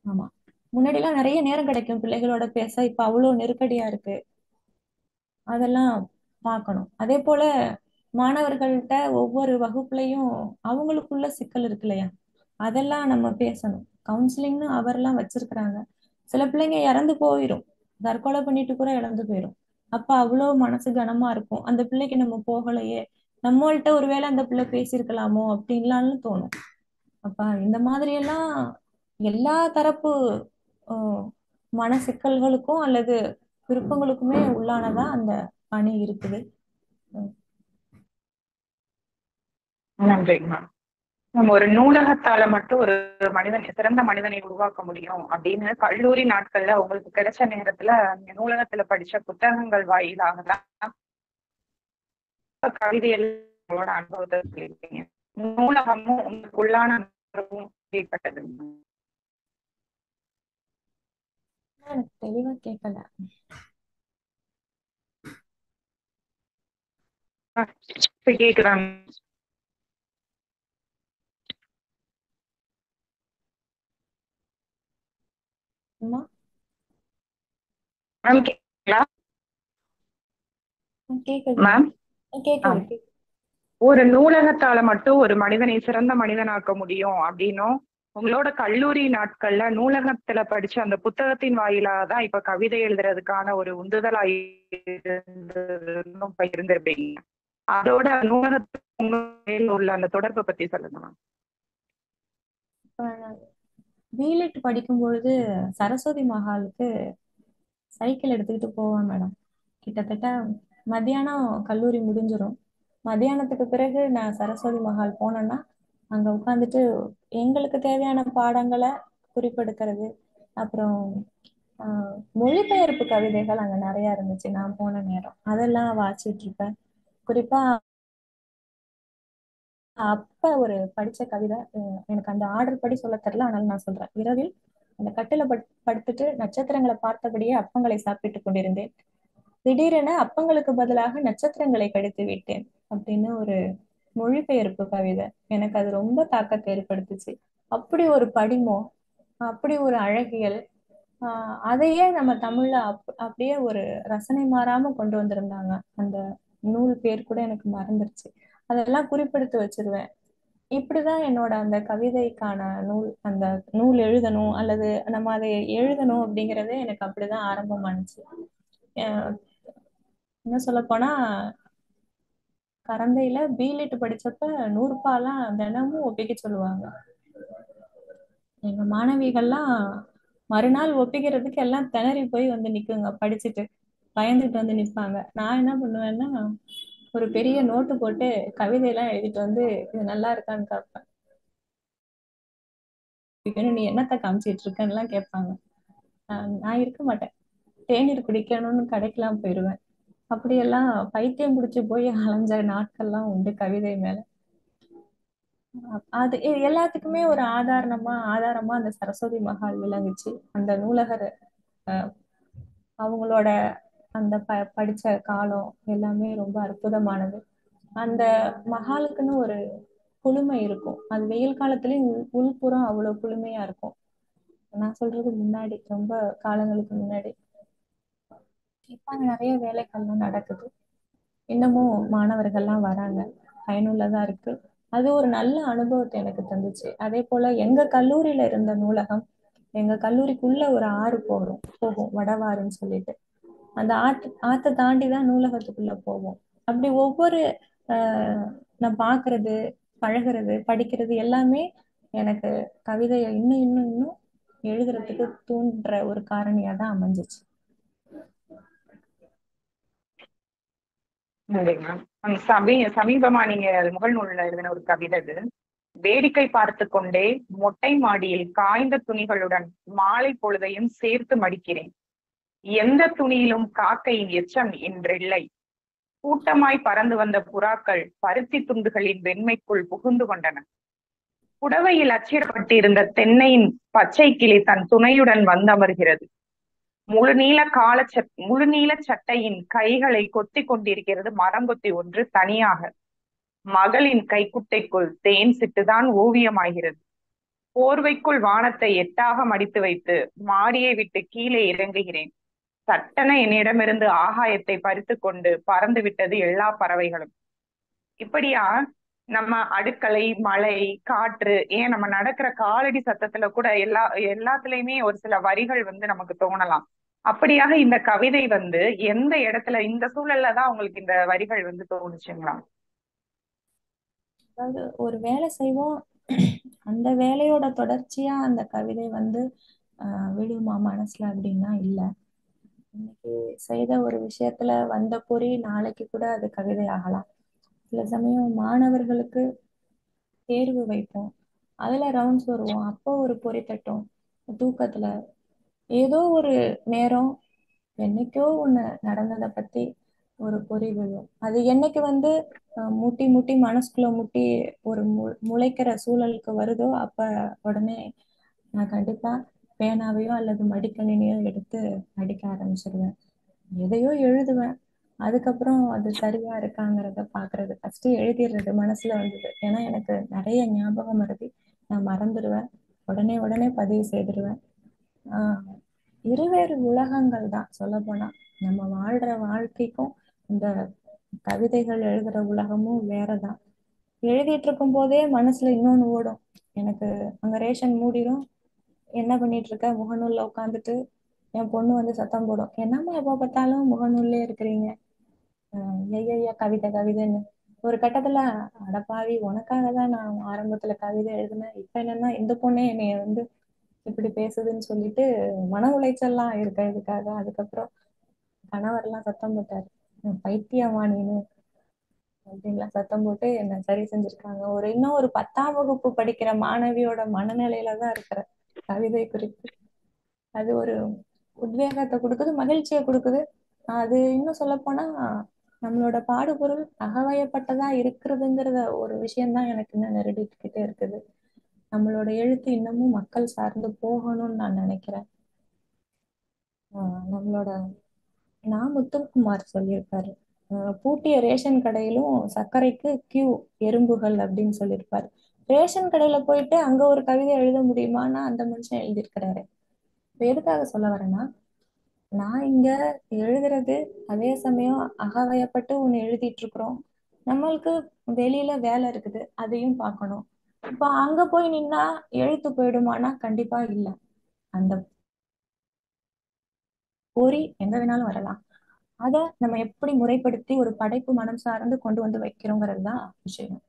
ஆமா, முன்னாடி எல்லாம் நிறைய நேரம் கிடைக்கும் பிள்ளைகளோட பேச. இப்ப அவ்வளவு நெருக்கடியா இருக்கு. அதெல்லாம் பார்க்கணும். அதே போல மாணவர்கள்ட்ட ஒவ்வொரு வகுப்புலையும் அவங்களுக்குள்ள சிக்கல் இருக்கு இல்லையா, அதெல்லாம் நம்ம பேசணும். கவுன்சிலிங்னு அவர்லாம் வச்சிருக்கிறாங்க. சில பிள்ளைங்க இறந்து போயிடும், தற்கொலை பண்ணிட்டு கூட இறந்து போயிடும். அப்ப அவ்வளவு மனசு கனமா இருக்கும். அந்த பிள்ளைக்கு நம்ம போகலையே, நம்மள்ட்ட ஒருவேளை அந்த பிள்ளை பேசியிருக்கலாமோ அப்படின்லாம்னு தோணும். அப்ப இந்த மாதிரி எல்லாம் எல்லா தரப்பு அஹ், மன சிக்கல்களுக்கும் அல்லது விருப்பங்களுக்குமே உள்ளானதா அந்த பணி இருக்குது. நன்றிங்க மேம். நம்ம ஒரு நூலகத்தால மட்டும் ஒரு மனிதன் சிறந்த மனிதனை உருவாக்க முடியும் அப்படின்னு கல்லூரி நாட்கள்ல உங்களுக்கு கிடைச்ச நேரத்துல நீங்க நூலகத்துல படிச்ச புத்தகங்கள் வாயிலாக தான் கவிதைகள் உங்களோட அனுபவத்தை சொல்லியிருக்கீங்க. நூலகமும் உங்களுக்குள்ளான அனுபவமும் ஏற்பட்டது. எனக்கு தெளிவா கேட்கல. இப்ப கேக்குறாங்க அம்மா மேம்? கேக்குங்களா கேக்குதுங்க. மேம்? கேக்குது. ஒரு நூலகத்தால மட்டும் ஒரு மனிதனை சிறந்த மனிதனாக்க முடியும் அப்படின்னும், உங்களோட கல்லூரி நாட்கள்ல நூலகத்துல படிச்ச அந்த புத்தகத்தின் வாயிலாக தான் இப்ப கவிதை எழுதுறதுக்கான ஒரு உந்துதலா இருந்திருப்பீங்க. அதோட நூலகத்துக்கு மேல உள்ள அந்த தொடர்பை பத்தி சொல்லுங்க மேம். இப்ப நான் பிலிட் படிக்கும்பொழுது சரஸ்வதி மஹாலுக்கு சைக்கிள் எடுத்துக்கிட்டு போவேன் மேடம். கிட்டத்தட்ட மத்தியானம் கல்லூரி முடிஞ்சிரும். மத்தியானத்துக்கு பிறகு நான் சரஸ்வதி மஹால் போனேன்னா அங்க உட்காந்துட்டு எங்களுக்கு தேவையான பாடங்களை குறிப்பெடுக்கிறது. அப்புறம் மொழிபெயர்ப்பு கவிதைகள் அங்க நிறைய இருந்துச்சு. நான் போன நேரம் அதெல்லாம் வாசிச்சுட்டு இருப்பேன். குறிப்பா அப்ப ஒரு படிச்ச கவிதை, எனக்கு அந்த ஆர்டர் படி சொல்ல தெரியல, ஆனாலும் நான் சொல்றேன். இரவில் அந்த கட்டில படுத்துட்டு நட்சத்திரங்களை பார்த்தபடியே அப்பங்களை சாப்பிட்டுக் கொண்டிருந்தேன். திடீரென அப்பங்களுக்கு பதிலாக நட்சத்திரங்களை கடித்து விட்டேன் அப்படின்னு ஒரு மொழிபெயர்ப்பு கவிதை. எனக்கு அது ரொம்ப தாக்கத்தை ஏற்படுத்துச்சு. அப்படி ஒரு படிமம், அப்படி ஒரு அழகியல், அதையே நம்ம தமிழ்ல அப்படியே ஒரு ரசனை மாறாம கொண்டு வந்திருந்தாங்க. அந்த நூல் பேர் கூட எனக்கு மறந்துருச்சு. அதெல்லாம் குறிப்பெடுத்து வச்சிருவேன். இப்படிதான் என்னோட அந்த கவிதைக்கான நூல், அந்த நூல் எழுதணும் அல்லது நம்ம அதை எழுதணும் அப்படிங்கறதே எனக்கு அப்படிதான் ஆரம்பமானுச்சு. அஹ் இன்னும் சொல்ல போனா கரந்தையில பிலிட் படிச்சப்ப 100 பாலாம் தினமும் ஒப்பிக்க சொல்லுவாங்க. எங்க மாணவிகள்லாம் மறுநாள் ஒப்பிக்கிறதுக்கு எல்லாம் திணறி போய் வந்து நிக்குங்க படிச்சுட்டு. பயந்துட்டு வந்து நிப்பாங்க. நான் என்ன பண்ணுவேன்னா ஒரு பெரிய நோட்டு போட்டு கவிதையெல்லாம் எழுதிட்டு வந்து இது நல்லா இருக்கான்னு கேட்பேன். நீ என்னத்த காமிச்சிட்டு இருக்கன்னு எல்லாம் கேட்பாங்க. நான் இருக்க மாட்டேன். தேநீர் குடிக்கணும்னு கடைக்கெல்லாம் போயிடுவேன். அப்படியெல்லாம் பைத்தியம் பிடிச்சு போய் அலைஞ்ச நாட்கள்லாம் உண்டு கவிதை மேல. அது எல்லாத்துக்குமே ஒரு ஆதாரமா அந்த சரஸ்வதி மஹால் விளங்குச்சு. அந்த நூலகர் அவங்களோட அந்த படிச்ச காலம் எல்லாமே ரொம்ப அற்புதமானது. அந்த மஹாலுக்குன்னு ஒரு குளுமை இருக்கும். அது வெயில் காலத்துலயும் உள்புறம் அவ்வளவு குளுமையா இருக்கும். நான் சொல்றது முன்னாடி, ரொம்ப காலங்களுக்கு முன்னாடி. இப்ப அங்க நிறைய வேலைகள்லாம் நடக்குது. இன்னமும் மாணவர்கள்லாம் வராங்க. பயனுள்ளதா இருக்கு. அது ஒரு நல்ல அனுபவத்தை எனக்கு தந்துச்சு. அதே போல எங்க கல்லூரியில இருந்த நூலகம், எங்க கல்லூரிக்குள்ள ஒரு ஆறு போகும் வடவாறுன்னு சொல்லிட்டு. அந்த ஆத்தை தாண்டி தான் நூலகத்துக்குள்ள போவோம். அப்படி ஒவ்வொரு நான் பாக்குறது, பழகுறது, படிக்கிறது எல்லாமே எனக்கு கவிதையை இன்னும் இன்னும் இன்னும் எழுதுறதுக்கு தூண்டுற ஒரு காரணியா தான் அமைஞ்சிச்சு. சரிங்க. சமீபமா நீங்க முகநூல்ல எழுதின ஒரு கவிதை இது. வேடிக்கை பார்த்து கொண்டே மொட்டை மாடியில் காய்ந்த துணிகளுடன் மாலை பொழுதையும் சேர்த்து மடிக்கிறேன். எந்த துணியிலும் காக்கையின் எச்சம் இன்றில்லை. கூட்டமாய் பறந்து வந்த புறாக்கள் பருத்தி துண்டுகளின் வெண்மைக்குள் புகுந்து கொண்டன. புடவையில் அச்சிடப்பட்டிருந்த தென்னையின் பச்சை கிளி தன் துணையுடன் வந்தமர்கிறது. முழுநீள சட்டையின் கைகளை கொத்தி கொண்டிருக்கிறது மரங்கொத்தி ஒன்று தனியாக. மகளின் கைக்குட்டைக்குள் தேன் சிட்டுதான் ஓவியமாகிறது. போர்வைக்குள் வானத்தை எட்டாக மடித்து வைத்து மாடியை விட்டு கீழே இறங்குகிறேன். சட்டென என்னிடமிருந்து ஆகாயத்தை பறித்து கொண்டு பறந்து விட்டது எல்லா பறவைகளும். இப்படியா நம்ம அடுக்களை, மழை, காற்று, ஏன் நம்ம நடக்கிற காலடி சத்தத்துல கூட எல்லாத்துலயுமே ஒரு சில வரிகள் நமக்கு தோணலாம். அப்படியாக இந்த கவிதை எந்த இடத்துல, இந்த சூழல்ல தான் உங்களுக்கு இந்த வரிகள் தோணுச்சுங்களா? அதாவது ஒரு வேலை செய்வோம், அந்த வேலையோட தொடர்ச்சியா அந்த கவிதை விழுமா மனசுல அப்படின்னா இல்லை. இன்னைக்கு செய்த ஒரு விஷயத்துல வந்த பொறி நாளைக்கு கூட அது கவிதை ஆகலாம். சில சமயம் மாணவர்களுக்கு தேர்வு வைப்போம், அதுல ரவுண்ட்ஸ் வருவோம், அப்போ ஒரு பொறி தட்டும். தூக்கத்துல ஏதோ ஒரு நேரம் என்னைக்கோ ஒண்ணு நடந்ததை பத்தி ஒரு பொறி விழும். அது என்னைக்கு முட்டி முட்டி மனசுக்குள்ள முட்டி ஒரு முளைக்கிற சூழலுக்கு வருதோ அப்ப உடனே நான் கண்டிப்பா பேனாவையோ அல்லது மடிக்கணினியோ எடுத்து அடிக்க ஆரம்பிச்சிருவேன். எதையோ எழுதுவேன், அதுக்கப்புறம் அது சரியா இருக்காங்கிறத பாக்குறது. ஃபர்ஸ்ட் எழுதிடுறது மனசுல வந்தது. ஏன்னா எனக்கு நிறைய ஞாபகம் மறதி, நான் மறந்துடுவேன். உடனே உடனே பதிவு செய்திருவேன். ஆஹ் இருவேறு உலகங்கள் தான் சொல்ல போனா. நம்ம வாழ்ற வாழ்க்கைக்கும் இந்த கவிதைகள் எழுதுற உலகமும் வேறதான். எழுதிட்டு இருக்கும் போதே மனசுல இன்னொன்னு ஓடும். எனக்கு அங்க ரேஷன் மூடிடும், என்ன பண்ணிட்டு இருக்க, முகநூல்ல உட்காந்துட்டு என் பொண்ணு சத்தம் போடும், என்னம்மா எப்ப பார்த்தாலும் முகநூல்லே இருக்கிறீங்க, ஐயா கவிதை கவிதைன்னு. ஒரு கட்டத்துல அடப்பாவி, உனக்காக தான் நான் ஆரம்பத்துல கவிதை எழுதினேன், இப்ப என்னன்னா இந்த பொண்ணே என்னைய இப்படி பேசுதுன்னு சொல்லிட்டு மன உளைச்சல்லாம் இருக்கா இதுக்காக. அதுக்கப்புறம் கணவர்லாம் சத்தம் போட்டாரு, பைத்தியமா நீனு அப்படின்லாம் சத்தம் போட்டு என்ன சரி செஞ்சிருக்காங்க. இன்னும் ஒரு 10ஆம் வகுப்பு படிக்கிற மாணவியோட மனநிலையில தான் இருக்கிற கவிதை குறிப்பு. அது ஒரு உத்வேகத்தை கொடுக்குது, மகிழ்ச்சியை கொடுக்குது. அது இன்னும் சொல்ல போனா நம்மளோட பாடுபொருள் அகவயப்பட்டதா இருக்கிறதுங்கிறத ஒரு விஷயம்தான் எனக்கு இன்னும் நெருடிக்கிட்டே இருக்குது. நம்மளோட எழுத்து இன்னமும் மக்கள் சார்ந்து போகணும்னு நான் நினைக்கிறேன். நம்மளோட முத்துக்குமார் சொல்லியிருப்பாரு, பூட்டிய ரேஷன் கடையிலும் சர்க்கரைக்கு கியூ எறும்புகள் அப்படின்னு சொல்லியிருப்பாரு. ரேஷன் கடையில போயிட்டு அங்க ஒரு கவிதை எழுத முடியுமான்னா அந்த மனுஷன் எழுதியிருக்கிறாரு. இப்ப எதுக்காக சொல்ல வரேன்னா, நான் இங்க எழுதுறது, அதே சமயம் அகவயப்பட்டு ஒண்ணு எழுதிட்டு இருக்கிறோம். நம்மளுக்கு வெளியில வேலை இருக்குது, அதையும் பார்க்கணும். இப்ப அங்க போய் நின்னா எழுத்து போயிடுமானா கண்டிப்பா இல்ல. அந்த பொறி எங்க வேணாலும் வரலாம். அத நம்ம எப்படி முறைப்படுத்தி ஒரு படைப்பு மனம் சார்ந்து கொண்டு வைக்கிறோங்கிறது தான் விஷயம்.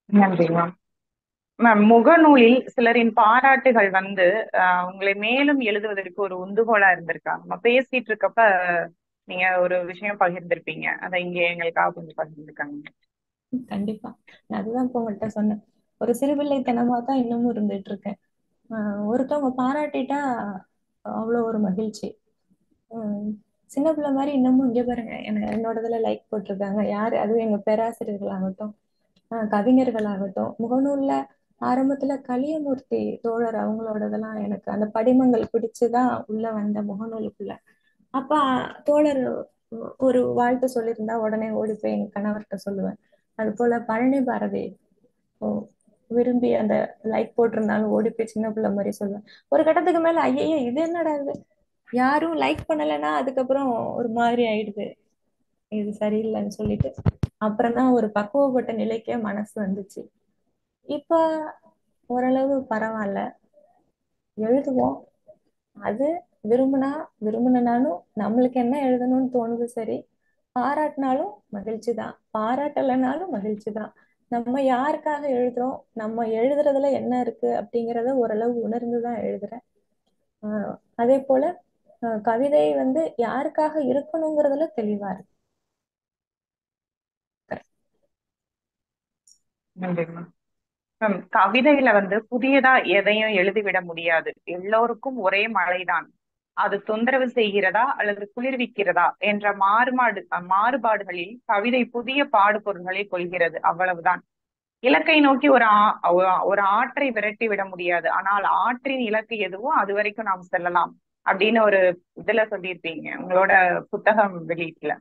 நன்றிங்க மேம். முகநூலில் சிலரின் பாராட்டுகள் உங்களை மேலும் எழுதுவதற்கு ஒரு உந்துகோலா இருந்திருக்கா? நம்ம பேசிட்டு இருக்கப்ப நீங்க ஒரு விஷயம் பகிர்ந்திருப்பீங்க, அதை இங்க எங்களுக்காக கொஞ்சம் பகிர்ந்துருக்காங்க. கண்டிப்பா. நான் அதுதான் இப்ப உங்கள்கிட்ட சொன்னேன், ஒரு சிறுபிள்ளைத்தனமா தான் இன்னமும் இருந்துட்டு இருக்கேன். ஒருத்தவங்க பாராட்டிட்டா அவ்வளோ ஒரு மகிழ்ச்சி. சின்ன பிள்ளை மாதிரி இன்னமும் இங்க பாருங்க, என்னோடதுல லைக் போட்டிருக்காங்க யாரு, அதுவும் எங்க பேராசிரியர்களாகட்டும், கவிஞர்களாகட்டும். முகநூல்ல ஆரம்பத்துல கலியமூர்த்தி தோழர் அவங்களோடதெல்லாம் எனக்கு அந்த படிமங்கள் பிடிச்சுதான் உள்ள வந்த முகநூலுக்குள்ள. அப்ப தோழர் ஒரு வாழ்த்து சொல்லியிருந்தா உடனே ஓடி போய் எங்க கணவர்கிட்ட சொல்லுவேன். அது போல பழனி பாரதி ஓ, விரும்பி அந்த லைக் போட்டிருந்தாலும் ஓடி போய் சின்ன பிள்ளை மாதிரி சொல்லுவேன். ஒரு கட்டத்துக்கு மேல ஐயையோ இது என்னடா இது, யாரும் லைக் பண்ணலைன்னா அதுக்கப்புறம் ஒரு மாதிரி ஆயிடுது, இது சரியில்லைன்னு சொல்லிட்டு அப்புறம் தான் ஒரு பக்குவப்பட்ட நிலைக்கே மனசு வந்துச்சு. இப்ப ஓரளவு பரவாயில்ல, எழுதுவோம். அது விரும்பினா விரும்பினாலும் நம்மளுக்கு என்ன எழுதணும்னு தோணுது சரி, பாராட்டினாலும் மகிழ்ச்சி தான், பாராட்டலைனாலும் மகிழ்ச்சி தான். நம்ம யாருக்காக எழுதுறோம், நம்ம எழுதுறதுல என்ன இருக்கு அப்படிங்கிறத ஓரளவு உணர்ந்து தான் எழுதுறேன். ஆஹ் அதே போல கவிதை வந்து யாருக்காக இருக்கணுங்கிறதுல தெளிவா இருக்கு. நன்றிங்க. கவிதையில வந்து புதியதா எதையும் எழுதிவிட முடியாது. எல்லோருக்கும் ஒரே மழைதான். அது தொந்தரவு செய்கிறதா அல்லது குளிர்விக்கிறதா என்ற மாறுபாடுகளில் கவிதை புதிய பாடுபொருள்களை கொள்கிறது, அவ்வளவுதான். இலக்கை நோக்கி ஒரு ஆற்றை விரட்டி விட முடியாது, ஆனால் ஆற்றின் இலக்கு எதுவோ அது வரைக்கும் நாம் செல்லலாம் அப்படின்னு ஒரு இதுல சொல்லியிருப்பீங்க உங்களோட புத்தகம் வெளியீட்டுல.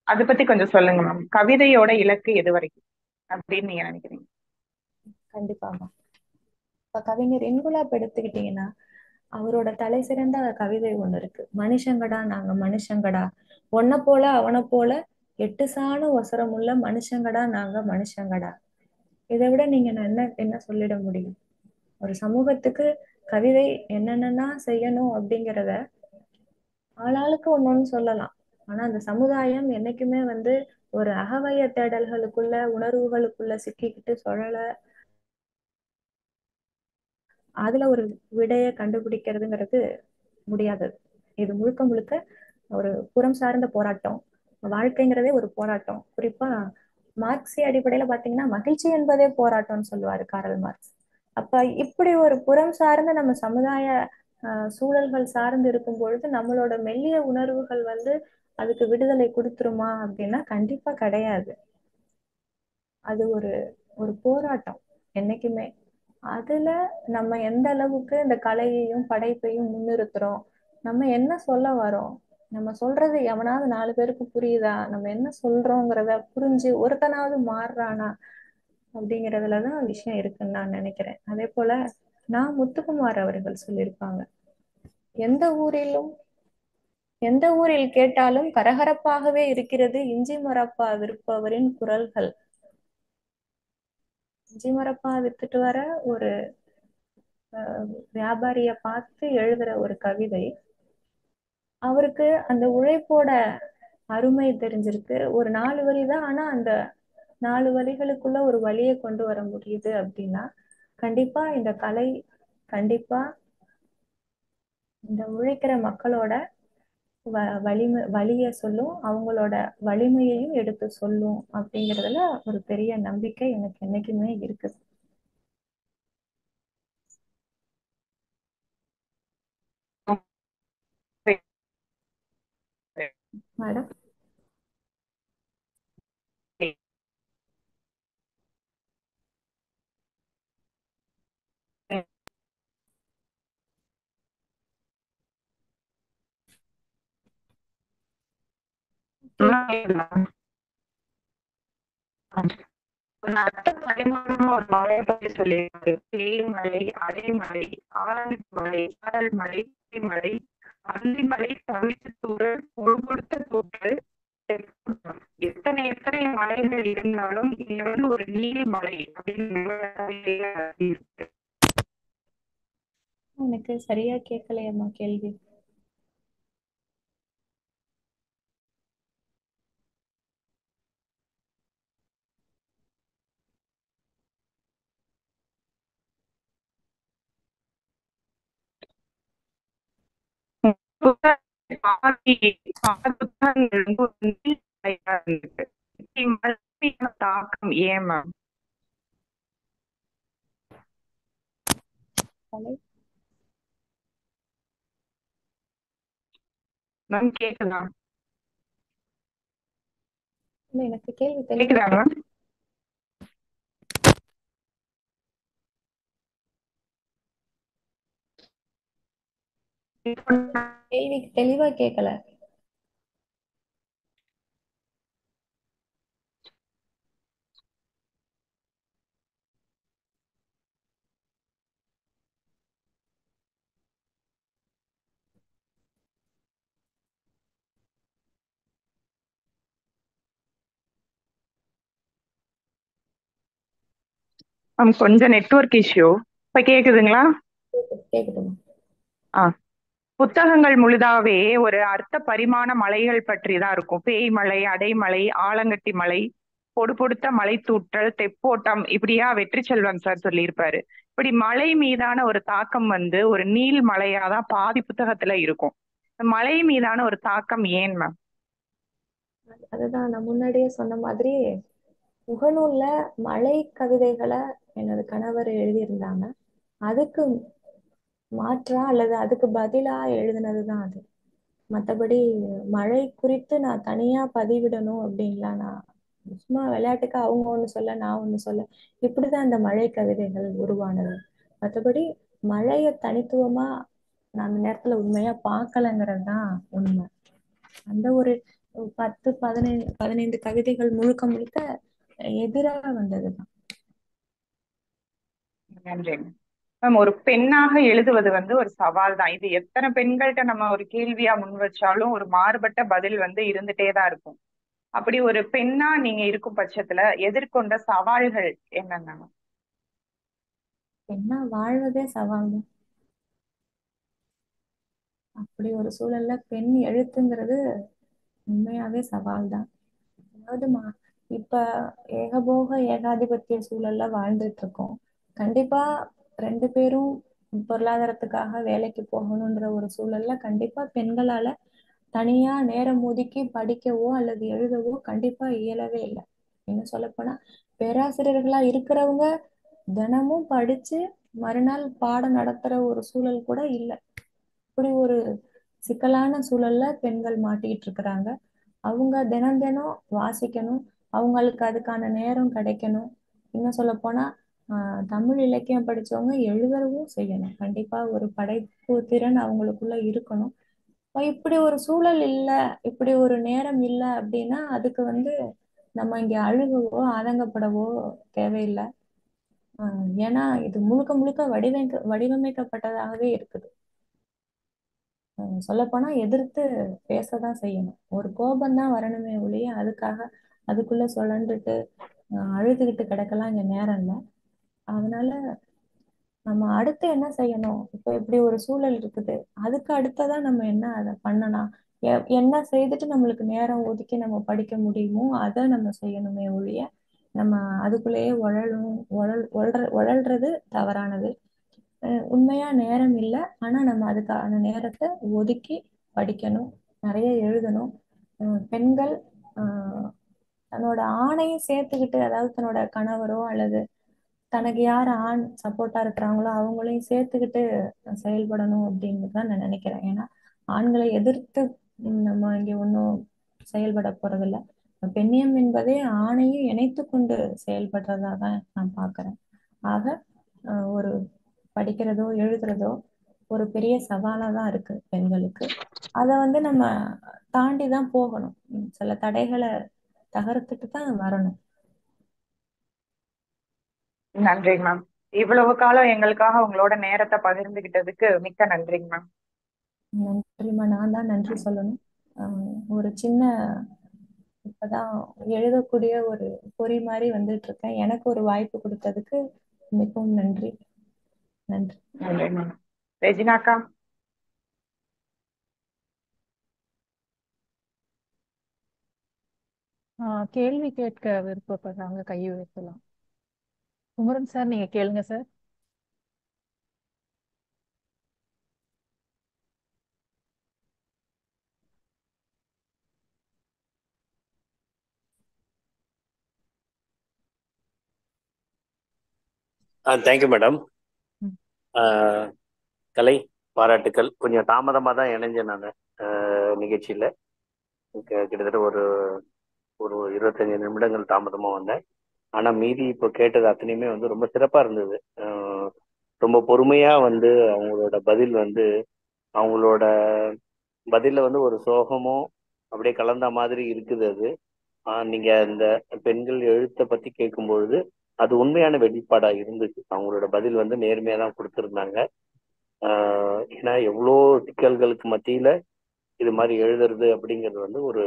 அதை பத்தி கொஞ்சம் சொல்லுங்க மேம். கவிதையோட இலக்கு எது வரைக்கும் அப்படின்னு நீங்க நினைக்கிறீங்க? கண்டிப்பாக. இப்ப கவிஞர் இன்குலாப் எடுத்துக்கிட்டீங்கன்னா அவரோட தலை சிறந்த கவிதை ஒண்ணு இருக்கு, மனுஷங்கடா நாங்க மனுஷங்கடா, ஒன்ன போல அவனை போல எட்டு சாண ஒசரமுள்ள மனுஷங்கடா நாங்க மனுஷங்கடா. இதை விட நீங்க என்ன என்ன சொல்லிட முடியும்? ஒரு சமூகத்துக்கு கவிதை என்னென்னலாம் செய்யணும் அப்படிங்கிறத ஆளாளுக்கு ஒன்னொன்னு சொல்லலாம். ஆனா அந்த சமுதாயம் என்னைக்குமே வந்து ஒரு அகவய தேடல்களுக்குள்ள உணர்வுகளுக்குள்ள சிக்கிக்கிட்டு சொல்லல, அதுல ஒரு விடையை கண்டுபிடிக்கிறதுங்கிறது முடியாதது. இது முழுக்க முழுக்க ஒரு புறம் சார்ந்த போராட்டம். வாழ்க்கைங்கிறதே ஒரு போராட்டம். குறிப்பா மார்க்சிய அடிப்படையில பாத்தீங்கன்னா மகிழ்ச்சி என்பதே போராட்டம்னு சொல்லுவாரு காரல் மார்க்ஸ். அப்ப இப்படி ஒரு புறம் சார்ந்த நம்ம சமுதாய சூழல்கள் சார்ந்து இருக்கும் பொழுது நம்மளோட மெல்லிய உணர்வுகள் வந்து அதுக்கு விடுதலை கொடுத்துருமா அப்படின்னா கண்டிப்பா கிடையாது. அது ஒரு ஒரு போராட்டம் என்னைக்குமே. அதுல நம்ம எந்த அளவுக்கு இந்த கலையையும் படைப்பையும் முன்னிறுத்துறோம், நம்ம என்ன சொல்ல வரோம், நம்ம சொல்றது எவனாவது நாலு பேருக்கு புரியுதா, நம்ம என்ன சொல்றோங்கிறத புரிஞ்சு ஒருத்தனாவது மாறுறானா அப்படிங்கிறதுலதான் விஷயம் இருக்குன்னு நான் நினைக்கிறேன். அதே போல நான் முத்துக்குமார் அவர்கள் சொல்லியிருப்பாங்க, எந்த ஊரிலும் எந்த ஊரில் கேட்டாலும் கரகரப்பாகவே இருக்கிறது இஞ்சி மரப்பா விற்பவரின் குரல்கள். இஞ்சி மரப்பா வித்துட்டு வர ஒரு வியாபாரிய பார்த்து எழுதுற ஒரு கவிதை, அவருக்கு அந்த உழைப்போட அருமை தெரிஞ்சிருக்கு. ஒரு 4 வரி தான், ஆனா அந்த 4 வரிகளுக்குள்ள ஒரு வழியை கொண்டு வர முடியுது அப்படின்னா கண்டிப்பா இந்த கலை, கண்டிப்பா இந்த உழைக்கிற மக்களோட வலிய சொல்லும், அவங்களோட வலிமையையும் எடுத்து சொல்லும் அப்படிங்கிறதுல ஒரு பெரிய நம்பிக்கை எனக்கு என்னைக்குமே இருக்குது. மேடம். ஒரு மழையை பத்தி சொல்லியிருக்காரு. தேயிலை, அடைமழை, ஆரஞ்சு மழை, சாரல் மழை, மழை, அந்தி மழை, தவிட்டு தூரல், பொழுதுடுத்த தூற்றல், எத்தனை எத்தனை மலைகள் இருந்தாலும் இது வந்து ஒரு நீர் மலை அப்படின்னு இருக்கு. எனக்கு சரியா கேட்கலையம்மா கேள்வி. தாக்கம் ஏன் மேம்? மேம் கேக்குதா? எனக்கு கேள்வி கேக்குதா மேம்? கேள்வி தெளிவா கேட்கல. கொஞ்சம் நெட்வொர்க் இஷ்யூ. இப்ப கேக்குதுங்களா? கேக்குதுமா? ஆ புத்தகங்கள் முழுதாவே ஒரு அர்த்த பரிமாண மலைகள் பற்றி தான் இருக்கும். பேய் மலை, அடைமலை, ஆலங்கட்டி மலை, பொடு பொடுத்த மலை தூற்றல், தெப்போட்டம், இப்படியா வெற்றி செல்வன் சார் சொல்லியிருப்பாரு. இப்படி மலை மீதான ஒரு தாக்கம் வந்து ஒரு நீள் மலையாதான் பாதி புத்தகத்துல இருக்கும். மலை மீதான ஒரு தாக்கம் ஏன் மேம்? அதுதான் நான் முன்னாடியே சொன்ன மாதிரி முகநூல்ல மழை கவிதைகளை எனது கணவர் எழுதியிருந்தாங்க. அதுக்கு மாற்றா அல்லது அதுக்கு பதிலா எழுதினதுதான் அது. மற்றபடி மழை குறித்து நான் தனியா பதிவிடணும் அப்படின்லாம் நான் சும்மா விளையாட்டுக்கு அவங்க ஒண்ணு சொல்ல நான் ஒண்ணு சொல்ல இப்படிதான் இந்த மழை கவிதைகள் உருவானது. மற்றபடி மழைய தனித்துவமா நான் அந்த நேரத்துல உண்மையா பார்க்கலங்கிறது தான் உண்மை. அந்த ஒரு 10 15 கவிதைகள் முழுக்க முழுக்க எதிரா வந்ததுதான். நன்றி மேம். ஒரு பெண்ணாக எழுதுவது வந்து ஒரு சவால் தான். இது எத்தனை பெண்கள்கிட்ட நம்ம ஒரு கேள்வியா முன் வச்சாலும் ஒரு மாறுபட்ட பதில் வந்து இருந்துட்டே தான் இருக்கும். அப்படி ஒரு பெண்ணா நீங்க இருக்கும் பட்சத்துல எதிர்கொண்ட சவால்கள் என்னென்ன? என்ன வாழ்வதே சவால் தான். அப்படி ஒரு சூழல்ல பெண் எழுத்துங்கிறது உண்மையாவே சவால் தான். அதாவது இப்ப ஏகபோக ஏகாதிபத்திய சூழல்ல வாழ்ந்துட்டு இருக்கோம். கண்டிப்பா ரெண்டு பேரும் பொருளாதாரத்துக்காக வேலைக்கு போகணுன்ற ஒரு சூழல்ல கண்டிப்பா பெண்களால தனியா நேரம் ஒதுக்கி படிக்கவோ அல்லது எழுதவோ கண்டிப்பா இயலவே இல்லை. இன்னும் சொல்லப்போனா பேராசிரியர்களா இருக்கிறவங்க தினமும் படிச்சு மறுநாள் பாடம் நடத்துற ஒரு சூழல் கூட இல்லை. இப்படி ஒரு சிக்கலான சூழல்ல பெண்கள் மாட்டிக்கிட்டு இருக்கிறாங்க. அவங்க தினம் தினம் வாசிக்கணும். அவங்களுக்கு அதுக்கான நேரம் கிடைக்கணும். இன்னும் சொல்ல போனா தமிழ் இலக்கியம் படிச்சவங்க எழுதவும் செய்யணும். கண்டிப்பா ஒரு படைப்பு திறன் அவங்களுக்குள்ள இருக்கணும். இப்படி ஒரு சூழல் இல்ல, இப்படி ஒரு நேரம் இல்ல அப்படின்னா அதுக்கு வந்து நம்ம இங்க அழுகவோ ஆதங்கப்படவோ தேவையில்லை. ஏன்னா இது முழுக்க முழுக்க வடிவமைக்கப்பட்டதாகவே இருக்குது. சொல்லப்போனா எதிர்த்து பேசதான் செய்யணும். ஒரு கோபம்தான் வரணுமே ஒழிய அதுக்காக அதுக்குள்ள சுழன்றுட்டு அழுதுகிட்டு கிடக்கலாம் இங்க நேரம் இல்லை. அதனால நம்ம அடுத்து என்ன செய்யணும்? இப்போ இப்படி ஒரு சூழல் இருக்குது, அதுக்கு அடுத்ததா நம்ம என்ன அதை பண்ணலாம்? என்ன செய்துட்டு நம்மளுக்கு நேரம் ஒதுக்கி நம்ம படிக்க முடியுமோ அதை நம்ம செய்யணுமே ஒழிய நம்ம அதுக்குள்ளேயே உழல்றது தவறானது. உண்மையா நேரம் இல்லை, ஆனா நம்ம அதுக்கான நேரத்தை ஒதுக்கி படிக்கணும், நிறைய எழுதணும். பெண்கள் தன்னோட ஆணையும் சேர்த்துக்கிட்டு, அதாவது தன்னோட கணவரோ அல்லது தனக்கு யார் ஆண் சப்போர்ட்டா இருக்கிறாங்களோ அவங்களையும் சேர்த்துக்கிட்டு செயல்படணும் அப்படின்னு தான் நான் நினைக்கிறேன். ஏன்னா ஆண்களை எதிர்த்து நம்ம இங்க ஒன்றும் செயல்பட போறதில்ல. பெண்ணியம் என்பதே ஆணையும் இணைத்து கொண்டு செயல்படுறதா தான் நான் பார்க்கிறேன். ஆக ஒரு படிக்கிறதோ எழுதுறதோ ஒரு பெரிய சவாலா தான் இருக்கு பெண்களுக்கு. அதை வந்து நம்ம தாண்டி தான் போகணும். சில தடைகளை தகர்த்துட்டு தான் வரணும். நன்றிங்க மேம். இவ்வளவு காலம் எங்களுக்காக உங்களோட நேரத்தை பகிர்ந்துகிட்டதுக்கு மிக்க நன்றிங்க மேம். நன்றிம்மா. நான் தான் நன்றி சொல்லணும். ஒரு சின்ன இப்பதான் எழுதக்கூடிய ஒரு பொறி மாதிரி வந்துட்டு இருக்கேன். எனக்கு ஒரு வாய்ப்பு கொடுத்ததுக்கு மிகவும் நன்றி. நன்றி. நன்றி மேம். ரெஜினாக்கா. கேள்வி கேட்க விருப்பப்படுறாங்க, கையை வைக்கலாம். குமரன் சார், நீங்க கேளுங்க சார். Thank you madam. ம். கலை பாராட்டுக்கள். கொஞ்சம் தாமதமாக தான் இணைஞ்சேன் நான் நிகழ்ச்சியில். கிட்டத்தட்ட ஒரு ஒரு 25 நிமிடங்கள் தாமதமாக வந்தேன். ஆனால் மீதி இப்போ கேட்டது அத்தனையுமே வந்து ரொம்ப சிறப்பாக இருந்தது. ரொம்ப பொறுமையாக வந்து அவங்களோட பதில் வந்து அவங்களோட பதில்ல வந்து ஒரு சோகமோ அப்படியே கலந்த மாதிரி இருக்குது அது. நீங்க அந்த பெண்கள் எழுத்தை பத்தி கேட்கும்பொழுது அது உண்மையான வெளிப்பாடா இருந்துச்சு. அவங்களோட பதில் வந்து நேர்மையா தான் கொடுத்துருந்தாங்க. ஏன்னா எவ்வளோ சிக்கல்களுக்கு மத்தியில இது மாதிரி எழுதுறது அப்படிங்கிறது வந்து ஒரு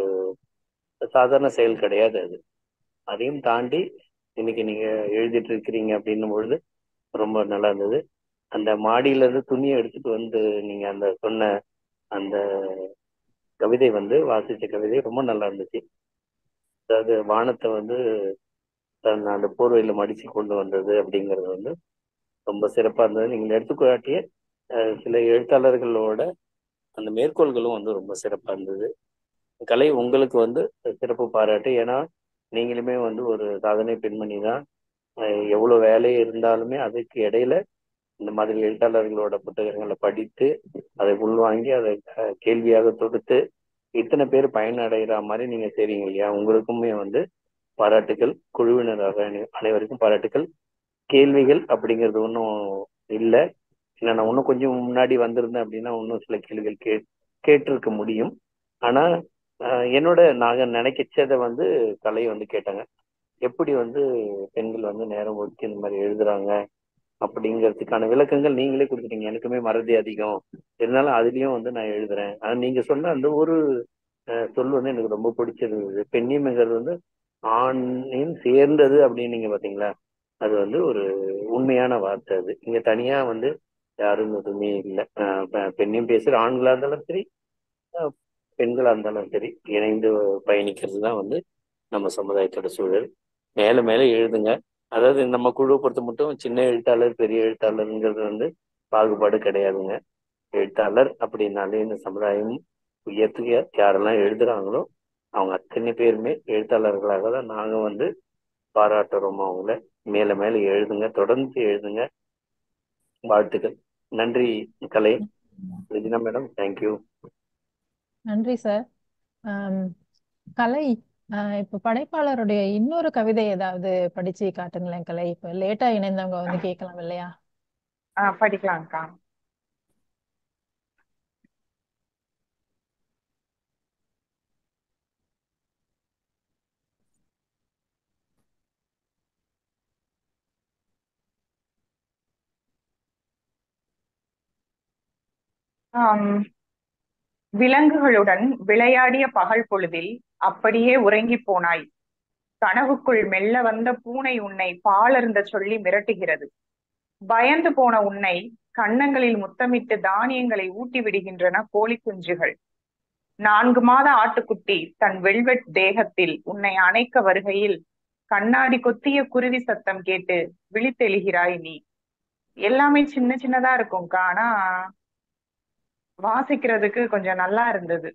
சாதாரண செயல் கிடையாது அது. அதையும் தாண்டி இன்னைக்கு நீங்க எழுதிட்டு இருக்கிறீங்க அப்படின்னும் பொழுது ரொம்ப நல்லா இருந்தது. அந்த மாடியில இருந்து துணியை எடுத்துட்டு வந்து நீங்க அந்த சொன்ன அந்த கவிதை வந்து வாசிச்ச கவிதை ரொம்ப நல்லா இருந்துச்சு. அதாவது வானத்தை வந்து தன் அந்த போர்வையில மடிச்சு கொண்டு வந்தது அப்படிங்கிறது வந்து ரொம்ப சிறப்பா இருந்தது. நீங்க எடுத்துக்காட்டிய சில எழுத்தாளர்களோட அந்த மேற்கோள்களும் வந்து ரொம்ப சிறப்பா இருந்தது. கலை உங்களுக்கு வந்து சிறப்பு பாராட்டு. ஏன்னா நீங்களுமே வந்து ஒரு சாதனை பெண்மணி தான். எவ்வளவு வேலை இருந்தாலுமே அதுக்கு இடையில இந்த மாதிரி எழுத்தாளர்களோட புத்தகங்களை படித்து அதை உள்வாங்கி அதை கேள்வியாக தொடுத்து இத்தனை பேர் பயனடைகிற மாதிரி நீங்க செய்றீங்க இல்லையா? உங்களுக்குமே வந்து பாராட்டுகள். குழுவினராக அனைவருக்கும் பாராட்டுகள். கேள்விகள் அப்படிங்கிறது ஒன்றும் இல்லை. ஏன்னா நான் இன்னும் கொஞ்சம் முன்னாடி வந்திருந்தேன் அப்படின்னா இன்னும் சில கேள்விகள் கேட்டிருக்க முடியும். ஆனா என்னோட நாங்க நினைச்சதை வந்து கலை வந்து கேட்டாங்க. எப்படி வந்து பெண்கள் வந்து நேரம் ஒதுக்கி இந்த மாதிரி எழுதுறாங்க அப்படிங்கிறதுக்கான விளக்கங்கள் நீங்களே கொடுத்துட்டீங்க. எனக்குமே மறதி அதிகம் இருந்தாலும் அதுலயும் வந்து நான் எழுதுறேன். ஆனா நீங்க சொன்ன அந்த ஒரு சொல் வந்து எனக்கு ரொம்ப பிடிச்சிருந்தது. பெண்ணியம்ங்கிறது வந்து ஆணையும் சேர்ந்தது அப்படின்னீங்க பாத்தீங்களா? அது வந்து ஒரு உண்மையான வார்த்தை. அது இங்க தனியா வந்து யாரும் எதுவுமே இல்லை. பெண்ணையும் பேசுற ஆண்களா இருந்தாலும் சரி, அஹ் பெண்களா இருந்தாலும் சரி, இணைந்து பயணிக்கிறது தான் வந்து நம்ம சமுதாயத்தோட சூழல். மேல மேல எழுதுங்க. அதாவது நம்ம குழுவை பொறுத்த மட்டும் சின்ன எழுத்தாளர் பெரிய எழுத்தாளருங்கிறது வந்து பாகுபாடு கிடையாதுங்க. எழுத்தாளர் அப்படின்னாலே இந்த சமுதாயம் உயர்த்துக யாரெல்லாம் எழுதுறாங்களோ அவங்க அத்தனை பேருமே எழுத்தாளர்களாக தான் நாங்க வந்து பாராட்டுறோம் அவங்கள. மேல மேல எழுதுங்க, தொடர்ந்து எழுதுங்க. வாழ்த்துக்கள். நன்றி கலை. Regina madam, thank you. நன்றி சார். கலை, இப்ப படைப்பாளருடைய இன்னொரு கவிதை ஏதாவது படிச்சு காட்டுங்களேன் கலை. இப்ப லேட்டா இணைந்தவங்க வந்து கேட்கலாம் இல்லையா? படிக்கலாம்க்கா. விலங்குகளுடன் விளையாடிய பகல் பொழுதில் அப்படியே உறங்கி போனாய். கனவுக்குள் மெல்ல வந்த பூனை உன்னை பாலருந்த சொல்லி மிரட்டுகிறது. பயந்து போன உன்னை கன்னங்களில் முத்தமிட்டு தானியங்களை ஊட்டி விடுகின்றன கோழி குஞ்சுகள். 4 மாத ஆட்டுக்குட்டி தன் வெல்வெட் தேகத்தில் உன்னை அணைக்க வருகையில் கண்ணாடி கொத்திய குருவி சத்தம் கேட்டு விழித்தெழுகிறாய் நீ. எல்லாமே சின்ன சின்னதா இருக்கும்க்கா. ஆனா வாசிக்கிறதுக்கு கொஞ்சம் நல்லா இருந்தது.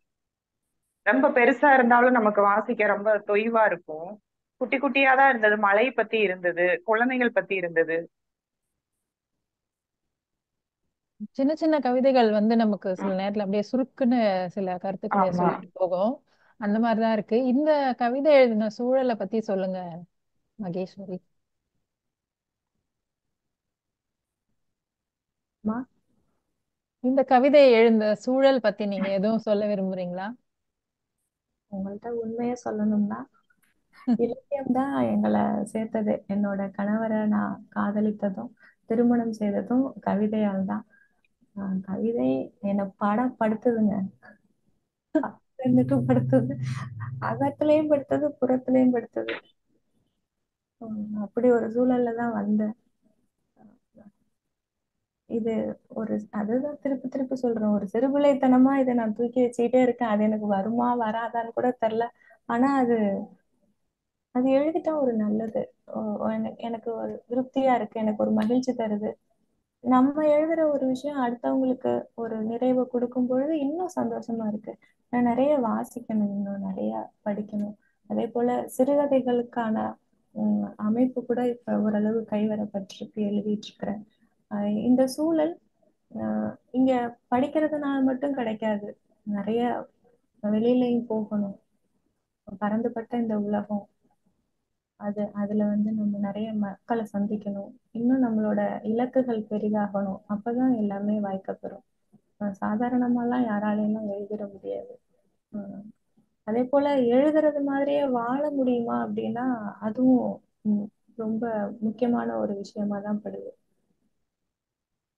ரொம்ப பெருசா இருந்தாலும் நமக்கு வாசிக்க ரொம்ப தொய்வா இருக்கும். குட்டி குட்டியா தான் இருந்தது. மழை பத்தி இருந்தது, குழந்தைகள் பத்தி இருந்தது. சின்ன சின்ன கவிதைகள் வந்து நமக்கு சில நேரத்துல அப்படியே சுருக்குன்னு சில கருத்துக்களை ஆமா. சொல்லிட்டு போகும். அந்த மாதிரிதான் இருக்கு. இந்த கவிதை எழுதின சூழலை பத்தி சொல்லுங்க மகேஸ்வரி. மா இந்த கவிதை எழுந்த சூழல் பத்தி நீங்க எதுவும் சொல்ல விரும்புறீங்களா? உங்கள்ட்ட உண்மையை சொல்லணும்னா இலக்கியம் தான் எங்களை சேர்த்தது. என்னோட கணவரை நான் காதலித்ததும் திருமணம் செய்ததும் கவிதையால் தான். கவிதை என்னை படம் படுத்துதுங்க. ரெண்டுக்கும் படுத்துது, அகத்திலையும் படுத்தது, புறத்திலையும் படுத்தது. அப்படி ஒரு சூழல்ல தான் வந்தேன். இது ஒரு அதுதான் திருப்பி திருப்பி சொல்றேன், ஒரு சிறுபிள்ளைத்தனமா இதை நான் தூக்கி வச்சுக்கிட்டே இருக்கேன். அது எனக்கு வருமா வராதான்னு கூட தெரியல. ஆனா அது அது எழுதிட்டா ஒரு நல்லது. எனக்கு ஒரு திருப்தியா இருக்கு, எனக்கு ஒரு மகிழ்ச்சி தருது. நம்ம எழுதுற ஒரு விஷயம் அடுத்தவங்களுக்கு ஒரு நிறைவை கொடுக்கும் பொழுது இன்னும் சந்தோஷமா இருக்கு. நான் நிறைய வாசிக்கணும், இன்னும் நிறைய படிக்கணும். அதே போல சிறுகதைகளுக்கான அமைப்பு கூட இப்ப ஓரளவு கைவரப்பட்டிருக்கு, எழுதிட்டு இருக்கிறேன். இந்த சூழல் இங்க படிக்கிறதுனால மட்டும் கிடைக்காது. நிறைய வெளியிலையும் போகணும். பரந்துபட்ட இந்த உலகம், அதுல வந்து நம்ம நிறைய மக்களை சந்திக்கணும். இன்னும் நம்மளோட இலக்குகள் பெரிதாகணும். அப்பதான் எல்லாமே வாய்க்கப்பெறும். சாதாரணமாலாம் யாராலையும் எழுதிட முடியாது. அஹ் அதே போல எழுதுறது மாதிரியே வாழ முடியுமா அப்படின்னா அதுவும் ம், ரொம்ப முக்கியமான ஒரு விஷயமா தான் படுது.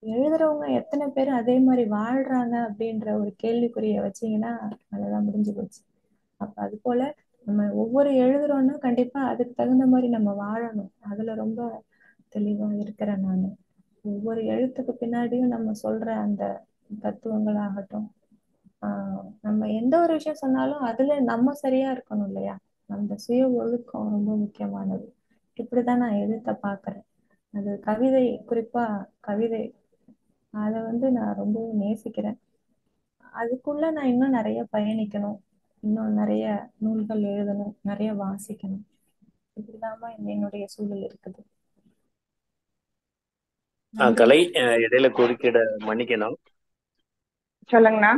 எழுதுறவங்க எத்தனை பேர் அதே மாதிரி வாழ்றாங்க அப்படின்ற ஒரு கேள்விக்குறிய வச்சீங்கன்னா அதெல்லாம் முடிஞ்சு போச்சு. அப்ப அது போல நம்ம ஒவ்வொரு எழுதுறோம்னா கண்டிப்பா அதுக்கு தகுந்த மாதிரி நம்ம வாழணும். அதுல ரொம்ப தெளிவா இருக்கிறேன் நான். ஒவ்வொரு எழுத்துக்கு பின்னாடியும் நம்ம சொல்ற அந்த தத்துவங்களாகட்டும், நம்ம எந்த ஒரு விஷயம் சொன்னாலும் அதுல நம்ம சரியா இருக்கணும் இல்லையா? அந்த சுய ஒழுக்கம் ரொம்ப முக்கியமானது. இப்படிதான் நான் எழுத்தை பார்க்கிறேன். அது கவிதை, குறிப்பா கவிதை, அதை நான் ரொம்பவும் நேசிக்கிறேன். அதுக்குள்ள நான் இன்னும் நிறைய பயணிக்கணும், இன்னும் நிறைய நூல்கள் எழுதணும், நிறைய வாசிக்கணும். இப்படிதாம்மா என்னுடைய சூழல் இருக்குது. நன்றி. கலை, இடையில குறுக்கிட மன்னிக்கணும். சொல்லுங்கண்ணா.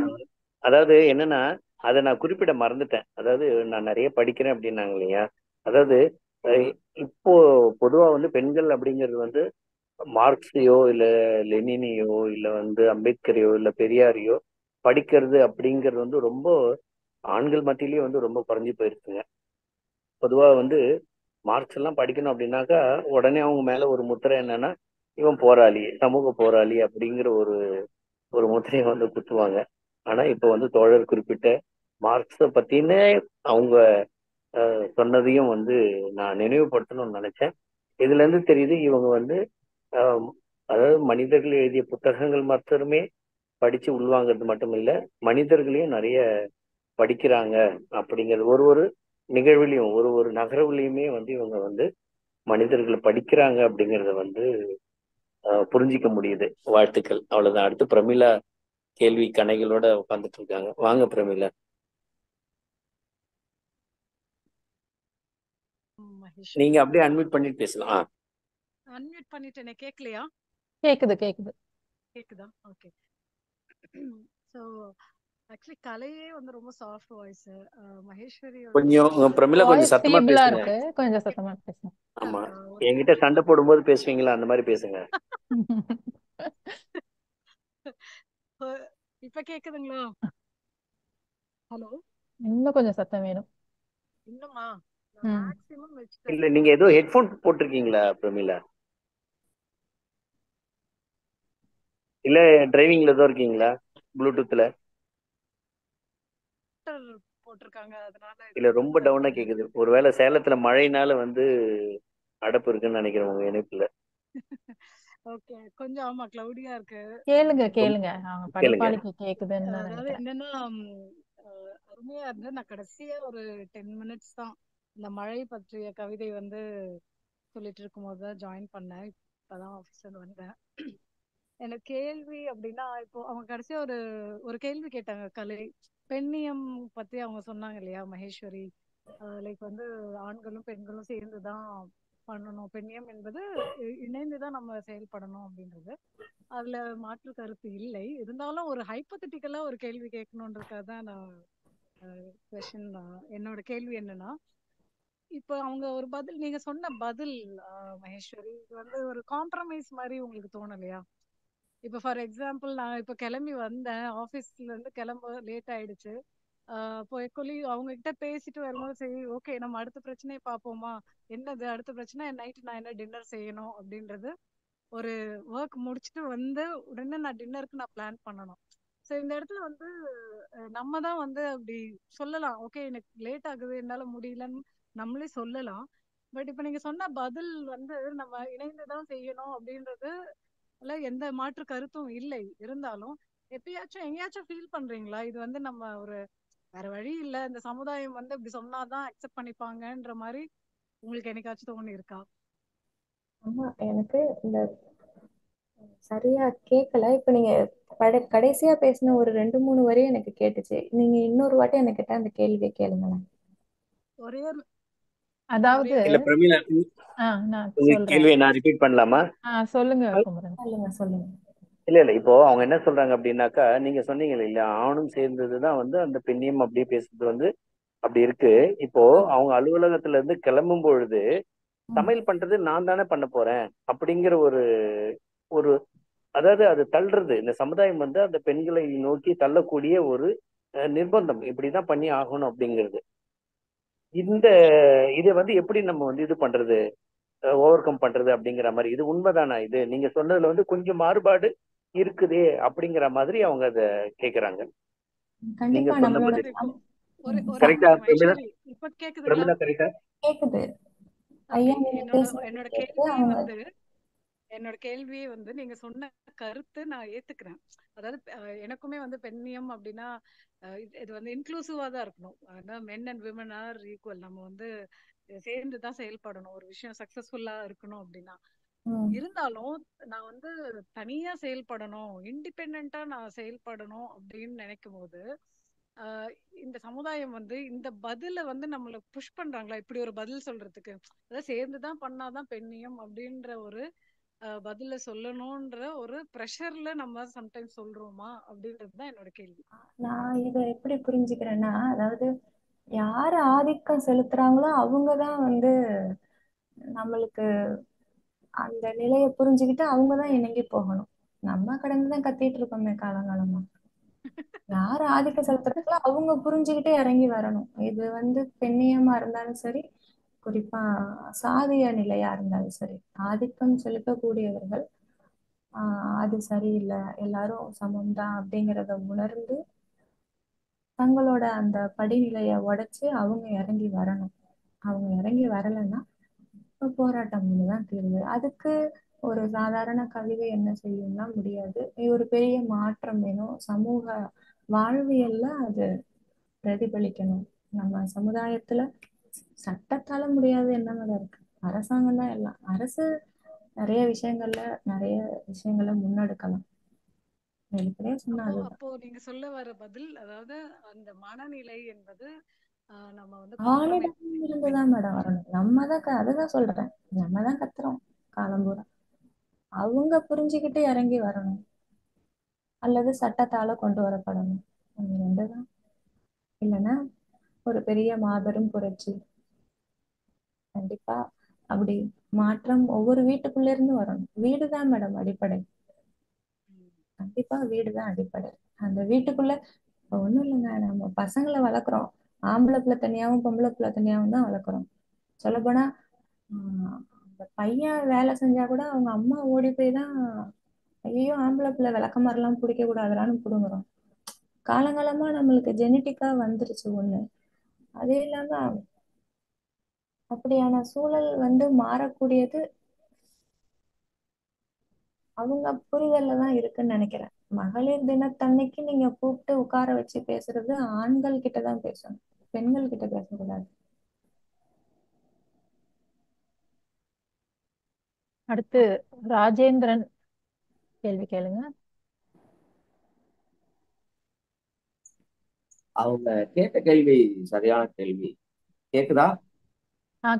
அதாவது என்னன்னா, அதை நான் குறிப்பிட மறந்துட்டேன். அதாவது நான் நிறைய படிக்கிறேன் அப்படின்னாங்க இல்லையா? அதாவது இப்போ பொதுவா வந்து பெண்கள் அப்படிங்கிறது வந்து மார்க்ஸையோ இல்ல லெனினையோ இல்ல வந்து அம்பேத்கரையோ இல்ல பெரியாரையோ படிக்கிறது அப்படிங்கிறது வந்து ரொம்ப ஆண்கள் மத்தியிலேயே வந்து ரொம்ப குறைஞ்சி போயிருக்குங்க. பொதுவா வந்து மார்க்ஸ் எல்லாம் படிக்கணும் அப்படின்னாக்கா உடனே அவங்க மேல ஒரு முத்திரை என்னன்னா, இவன் போராளி, சமூக போராளி அப்படிங்கிற ஒரு ஒரு முத்திரையை வந்து குத்துவாங்க. ஆனா இப்ப வந்து தோழர் குறிப்பிட்ட மார்க்ஸை பத்தினே அவங்க சொன்னதையும் வந்து நான் நினைவுபடுத்தணும்னு நினைச்சேன். இதுல இருந்து தெரியுது இவங்க வந்து ஆஹ், அதாவது மனிதர்கள் எழுதிய புத்தகங்கள் மாத்திரமே படிச்சு உள்வாங்கிறது மட்டும் இல்ல, மனிதர்களையும் நிறைய படிக்கிறாங்க அப்படிங்கிறது ஒரு ஒரு நிகழ்வுலையும் ஒரு ஒரு நகர்வுலையுமே வந்து இவங்க வந்து மனிதர்களை படிக்கிறாங்க அப்படிங்கிறத வந்து புரிஞ்சிக்க முடியுது. வாழ்த்துக்கள். அவ்வளவுதான். அடுத்து பிரமிளா கேள்வி கணைகளோட உட்காந்துட்டு இருக்காங்க. வாங்க பிரமிளா. மகேஸ்வரி, நீங்க அப்படியே அன்மியூட் பண்ணிட்டு பேசலாம். அன்மியூட் பண்ணிட்டேனே, கேட்கலையா? கேக்குது கேக்குது. கேக்குதா? ஓகே. ஸோ ஆக்சுவலி கலையே வந்து ரொம்ப சாஃப்ட் வாய்ஸ். மகேஸ்வரியோட கொஞ்சம் பிரமிளா கொஞ்சம் வாய்ஸ் சத்தமா ஃபீபிளா பேசுங்க. இருக்கு, கொஞ்சம் சத்தமா பேசுங்க. ஆமா, ஒரு என்கிட்ட சண்டை போடும்போது பேசுவீங்களா? அந்த மாதிரி பேசுங்க. இப்ப கேக்குதுங்களா? ஹலோ, இன்னும் கொஞ்சம் சத்தம் வேணும். இன்னுமா? ம். மேக்ஸிமம் வச்சுட்டேன். இல்ல, நீங்க ஏதோ ஹெட்போன் போட்டிருக்கீங்களா பிரமிளா? இல்ல டிரைவிங்ல ஏதோ இருக்கீங்களா ப்ளூடூத்ல? போட்டிருக்காங்க, அதனால இல்ல ரொம்ப டவுனா கேக்குது. ஒருவேளை சேலத்துல மழைனால வந்து அடப்பு இருக்குன்னு நினைக்கிறேன் உங்க இணைப்புல. ஓகே, கொஞ்சம் ஆமா கிளவுடியா இருக்கு. கேளுங்க ரொம்ப கேளுங்க, கேளுங்க. படிப்பாளிக்கு கேக்குதுன்னு தான் அதாவது நினைக்கிறேன். என்னன்னா, அருமையா இருந்து நான் கடைசியா ஒரு 10 மினிட்ஸ் தான் இந்த மழை பற்றிய கவிதை வந்து சொல்லிட்டு இருக்கும்போது தான் ஜாயின் பண்ணேன். இப்பதான் ஆஃபீஸர் வந்தேன். எனக்கு கேள்வி அப்படின்னா, இப்போ அவங்க கடைசியா ஒரு ஒரு கேள்வி கேட்டாங்க. கலை பெண்ணியம் பத்தி அவங்க சொன்னாங்க இல்லையா மகேஸ்வரி? லைக் வந்து ஆண்களும் பெண்களும் சேர்ந்துதான் பண்ணணும். பெண்ணியம் என்பது இணைந்துதான் நம்ம செயல்படணும் அப்படின்றது. அதுல மாற்று கருத்து இல்லை. இருந்தாலும் ஒரு ஹைப்போதெட்டிக்கலா ஒரு கேள்வி கேட்கணுன்றதுக்காக தான் நான் கொஸ்டின். என்னோட கேள்வி என்னன்னா, இப்போ அவங்க ஒரு பதில், நீங்க சொன்ன பதில் மகேஸ்வரி, இது வந்து ஒரு காம்ப்ரமைஸ் மாதிரி உங்களுக்கு தோணலையா? இப்போ ஃபார் எக்ஸாம்பிள், நான் இப்போ கிளம்பி வந்தேன், ஆஃபீஸ்ல இருந்து கிளம்ப லேட் ஆயிடுச்சு. இப்போ அவங்க கிட்ட பேசிட்டு வரும்போது, சரி ஓகே நம்ம அடுத்த பிரச்சனையை பார்ப்போமா, என்னது அடுத்த பிரச்சனை, நைட்டு நான் என்ன டின்னர் செய்யணும் அப்படின்றது, ஒரு ஒர்க் முடிச்சுட்டு வந்து உடனே நான் டின்னருக்கு நான் பிளான் பண்ணணும். ஸோ இந்த இடத்துல வந்து நம்ம தான் வந்து அப்படி சொல்லலாம், ஓகே எனக்கு லேட் ஆகுது என்னால முடியலன்னு நம்மளே சொல்லலாம். பட் இப்போ நீங்க சொன்ன பதில் வந்து நம்ம இணைந்துதான் செய்யணும் அப்படின்றது எந்த மாற்று கருத்தும் இல்லை. இருந்தாலும் எப்பயாச்சும் எங்கேயாச்சும் ஃபீல் பண்றீங்களா, இது வந்து நம்ம ஒரு வேற வழி இல்ல, இந்த சமுதாயம் வந்து இப்படி சொன்னாதான் அக்செப்ட் பண்ணிப்பாங்கன்ற மாதிரி உங்களுக்கு என்னைக்காச்சும் தோணி இருக்கா? ஆமா, எனக்கு இந்த சரியா கேட்கல. இப்ப நீங்க கடைசியா பேசின ஒரு 2-3 வரி எனக்கு கேட்டுச்சு. நீங்க இன்னொரு வாட்டி என்கிட்ட அந்த கேள்வியை கேளுங்களேன். ஒரே ஒரு அதாவது இல்ல பிரமிளா, நான் உங்க சொல்றேன். கேள்வியை நான் ரிப்பீட் பண்ணலாமா? சொல்லுங்க குமரன். சொல்லுங்க சொல்லுங்க. இல்ல இப்போ அவங்க என்ன சொல்றாங்க அப்படின்னாக்கா, நீங்க சொன்னீங்க இல்ல ஆணும் சேர்ந்ததுதான் வந்து அந்த பெண்ணியம் அப்படியே பேசுறது வந்து அப்படி இருக்கு. இப்போ அவங்க அலுவலகத்துல இருந்து கிளம்பும் பொழுது சமையல் பண்றது நான் தானே பண்ண போறேன் அப்படிங்கிற ஒரு ஒரு அதாவது அது தள்ளுறது, இந்த சமுதாயம் வந்து அந்த பெண்களை நோக்கி தள்ளக்கூடிய ஒரு நிர்பந்தம், இப்படிதான் பண்ணி ஆகணும் அப்படிங்கிறது. இந்த இதை வந்து எப்படி நம்ம வந்து இது பண்றது, ஓவர் கம் பண்றது அப்படிங்கிற மாதிரி, இது உண்மைதானா? இது நீங்க சொன்னதுல வந்து கொஞ்சம் மாறுபாடு இருக்குதே அப்படிங்கிற மாதிரி அவங்க அதை கேக்குறாங்க. நீங்க கண்டிப்பா சொன்ன நம்மளோட சார் பதில் இப்போ ஒரு ஒரு கரெக்டா நிமிஷம் பிரமிளா? மகேஸ்வரி, இப்ப கேக்குதுங்களா? பிரமிளா கரெக்டா? கேக்குது. ஓகே. ஐயா நீங்க என்னோட பேசுறது என்னோட கேக்குது. கேள்வி அவங்க வந்து என்னோட கேள்வியே வந்து நீங்க சொன்ன கருத்து நான் ஏத்துக்கிறேன். அதாவது எனக்குமே வந்து பெண்ணியம் அப்படின்னா இது வந்து இன்க்ளூசிவா தான் இருக்கணும். Men and women R equal. நம்ம வந்து சேர்ந்து தான் செயல்படணும் ஒரு விஷயம் சக்சஸ்ஃபுல்லா இருக்கணும் அப்படின்னா. ம், இருந்தாலும் நான் வந்து தனியா செயல்படணும், இண்டிபெண்டா நான் செயல்படணும் அப்படின்னு நினைக்கும் போது ஆஹ் இந்த சமுதாயம் வந்து இந்த பதில வந்து நம்மள புஷ் பண்றாங்களா, இப்படி ஒரு பதில் சொல்றதுக்கு? அதாவது சேர்ந்துதான் பண்ணாதான் பெண்ணியம் அப்படின்ற ஒரு பதில சொல்லணும்ன்ற ஒரு ப்ரெஷர்ல நம்ம சம்டைம்ஸ் சொல்றோமா அப்படின்றதுதான் என்னோட கேள்வி. நான் இதை எப்படி புரிஞ்சுக்கிறேன்னா, அதாவது யாரு ஆதிக்கம் செலுத்துறாங்களோ அவங்கதான் வந்து நம்மளுக்கு அந்த நிலையை புரிஞ்சுக்கிட்டு அவங்கதான் இணங்கி போகணும். நம்ம கடந்துதான் கத்திட்டு இருக்கோமே காலங்காலமா. யார் ஆதிக்கம் செலுத்துறாங்களோ அவங்க புரிஞ்சுக்கிட்டே இறங்கி வரணும். இது வந்து பெண்ணியமா இருந்தாலும் சரி, குறிப்பா சாதிய நிலையா இருந்தாலும் சரி, ஆதிக்கம் செலுத்தக்கூடியவர்கள் அது சரியில்லை, எல்லாரும் சமம்தான் அப்படிங்கிறத உணர்ந்து தங்களோட அந்த படிநிலையை உடைச்சு அவங்க இறங்கி வரணும். அவங்க இறங்கி வரலைன்னா போராட்டம் தான் தீர்வு. அதுக்கு ஒரு சாதாரண கவிதை என்ன செய்யும்னா முடியாது. ஒரு பெரிய மாற்றம் வேணும். சமூக வாழ்வியல்ல அது பிரதிபலிக்கணும். நம்ம சமுதாயத்துல சட்டத்தால முடியாது என்ன இருக்கு? அரசாங்கம் தான் எல்லாம். அரசு நிறைய விஷயங்கள்ல நிறைய விஷயங்களை முன்னெடுக்கலாம். வெளிப்படையா சொன்னா அப்போ அதுதான். அப்போ நீங்க சொல்ல வர பதில், அதாவது அந்த மனநிலை என்பது நம்ம வந்து ஆணிடம் காம்ப்ரமைஸ் இருந்துதான் மேடம் வரணும். நம்ம தான் அதுதான் சொல்றேன். நம்ம தான் கத்துறோம் காலம்பூரா. அவங்க புரிஞ்சுக்கிட்டு இறங்கி வரணும், அல்லது சட்டத்தால கொண்டு வரப்படணும். அது ரெண்டுதான். இல்லைன்னா ஒரு பெரிய மாபெரும் புரட்சி கண்டிப்பா அப்படி மாற்றம் ஒவ்வொரு வீட்டுக்குள்ள இருந்து வரணும். வீடுதான் மேடம் அடிப்படை. கண்டிப்பா வீடுதான் அடிப்படை. அந்த வீட்டுக்குள்ள இப்ப ஒண்ணும் இல்லைங்க, நம்ம பசங்களை வளர்க்குறோம். ஆம்பளை பிள்ளை தனியாவும் பொம்பளை பிள்ளை தனியாவும் தான் வளர்க்குறோம். சொல்லப்போனா அந்த பையன் வேலை செஞ்சா கூட அவங்க அம்மா ஓடி போய் தான், ஐயோ ஆம்பளை பிள்ளை விளக்கமாரெல்லாம் பிடிக்க கூடாதுலான்னு பிடுங்குறோம். காலங்காலமா நம்மளுக்கு ஜெனட்டிக்கா வந்துருச்சு ஒண்ணு. அதே இல்லாம அப்படியான சூழல் வந்து மாறக்கூடியது அவங்க புரிதல்ல தான் இருக்குன்னு நினைக்கிறேன். மகளிர் தினத்தன்னைக்கு நீங்க கூப்பிட்டு உட்கார வச்சு பேசுறது ஆண்கள் கிட்ட தான் பேசணும், பெண்கள் கிட்ட பேசக்கூடாது. அடுத்து ராஜேந்திரன் கேள்வி கேளுங்க. அவங்க கேட்ட கேள்வி சரியான கேள்வி. கேக்குதா?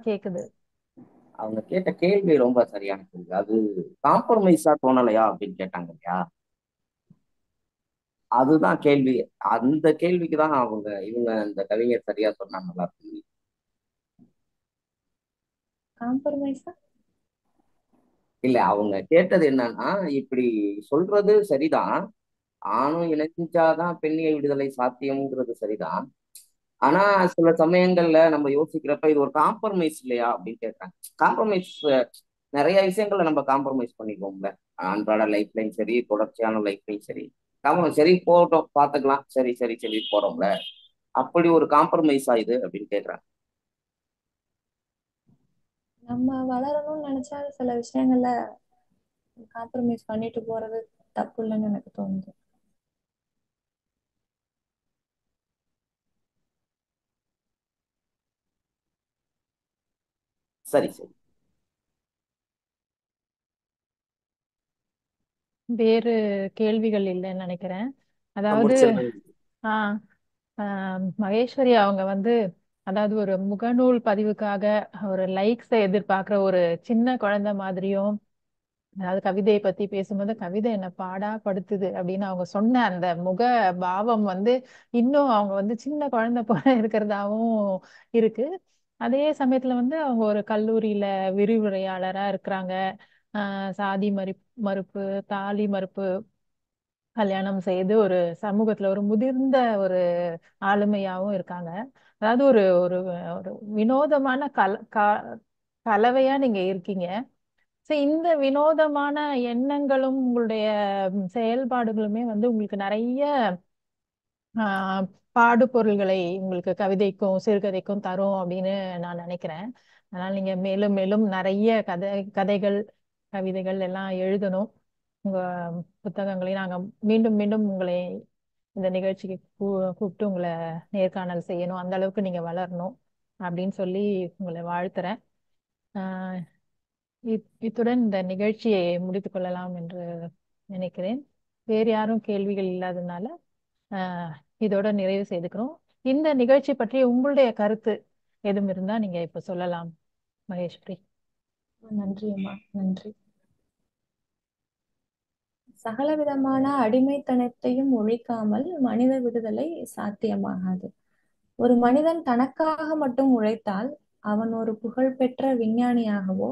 கேக்குது. அவங்க கேட்ட கேள்வி ரொம்ப சரியான கேள்வி. அது காம்ப்ரமைஸா தோணலையா அப்படின்னு கேட்டாங்க இல்லையா? அதுதான் கேள்வி. அந்த கேள்விக்கு தான் இவங்க இந்த கவிஞர் சரியா சொன்னா நல்லா இருக்கு. காம்ப்ரமைஸா? இல்ல, அவங்க கேட்டது என்னன்னா, இப்படி சொல்றது சரிதான், ஆணும் இணைஞ்சாதான் பெண்ணிய விடுதலை சாத்தியம்ங்கிறது சரிதான். ஆனா சில சமயங்கள்ல நம்ம யோசிக்கிறப்ப இது ஒரு காம்ப்ரமைஸ் இல்லையா அப்படின்னு கேட்கறாங்க. காம்ப்ரமைஸ் நிறைய விஷயங்கள்ல நம்ம காம்ப்ரமைஸ் பண்ணிக்குவோம்ல. அன்றாட லைஃப்லையும் சரி, தொடர்ச்சியான லைஃப்லையும் சரி. காம்ப்ரமைஸ் சரி போட்டோம் பார்த்துக்கலாம், சரி சரி சரி போறோம்ல. அப்படி ஒரு காம்ப்ரமைஸ் ஆயுது அப்படின்னு கேட்கறாங்க. நம்ம வளரணும்னு நினைச்சா சில விஷயங்கள்ல காம்ப்ரமைஸ் பண்ணிட்டு போறது தப்பு இல்லைன்னு எனக்கு தோணுது. சரி சரி. வேறு கேள்விகள் இல்லைன்னு நினைக்கிறேன். அதாவது முடிச்சிடலாம். ஆஹ் மகேஸ்வரி அவங்க வந்து, அதாவது ஒரு முகநூல் பதிவுக்காக ஒரு லைக்ஸை எதிர்பார்க்குற ஒரு சின்ன குழந்தை மாதிரியும், அதாவது கவிதையை பத்தி பேசும்போது கவிதை என்ன பாடா படுத்துது அப்படின்னு அவங்க சொன்ன அந்த முக பாவம் வந்து இன்னும் அவங்க வந்து சின்ன குழந்தை போல இருக்கிறதாவும் இருக்கு. அதே சமயத்துல வந்து அவங்க ஒரு கல்லூரியில விரிவுரையாளரா இருக்கிறாங்க. சாதி மறுப்பு, தாலி மறுப்பு, கல்யாணம் செய்து ஒரு சமூகத்துல ஒரு முதிர்ந்த ஒரு ஆளுமையாவும் இருக்காங்க. அதாவது ஒரு ஒரு ஒரு வினோதமான கலவையா நீங்க இருக்கீங்க. சரி, இந்த வினோதமான எண்ணங்களும் உங்களுடைய செயல்பாடுகளுமே வந்து உங்களுக்கு நிறைய ஆஹ் பாடுபொருள்களை உங்களுக்கு கவிதைக்கும் சிறுகதைக்கும் தரும் அப்படின்னு நான் நினைக்கிறேன். அதனால் நீங்க மேலும் மேலும் நிறைய கதைகள், கவிதைகள் எல்லாம் எழுதணும். உங்க புத்தகங்களை நாங்க மீண்டும் மீண்டும் உங்களை இந்த நிகழ்ச்சிக்கு கூப்பிட்டு உங்களை நேர்காணல் செய்யணும். அந்த அளவுக்கு நீங்க வளரணும் அப்படின்னு சொல்லி உங்களை வாழ்த்துறேன். ஆஹ் இத்துடன் இந்த நிகழ்ச்சியை முடித்துக் கொள்ளலாம் என்று நினைக்கிறேன். வேறு யாரும் கேள்விகள் இல்லாததுனால ஆஹ் இதோட நிறைவு செய்துக்கிறோம். இந்த நிகழ்ச்சி பற்றி உங்களுடைய கருத்து எதுவும் இருந்தா நீங்க இப்ப சொல்லலாம் மகேஸ்வரி. நன்றி அம்மா, நன்றி. சகலவிதமான அடிமைத்தனத்தையும் ஒழிக்காமல் மனித விடுதலை சாத்தியமாகாது. ஒரு மனிதன் தனக்காக மட்டும் உழைத்தால் அவன் ஒரு புகழ்பெற்ற விஞ்ஞானியாகவோ,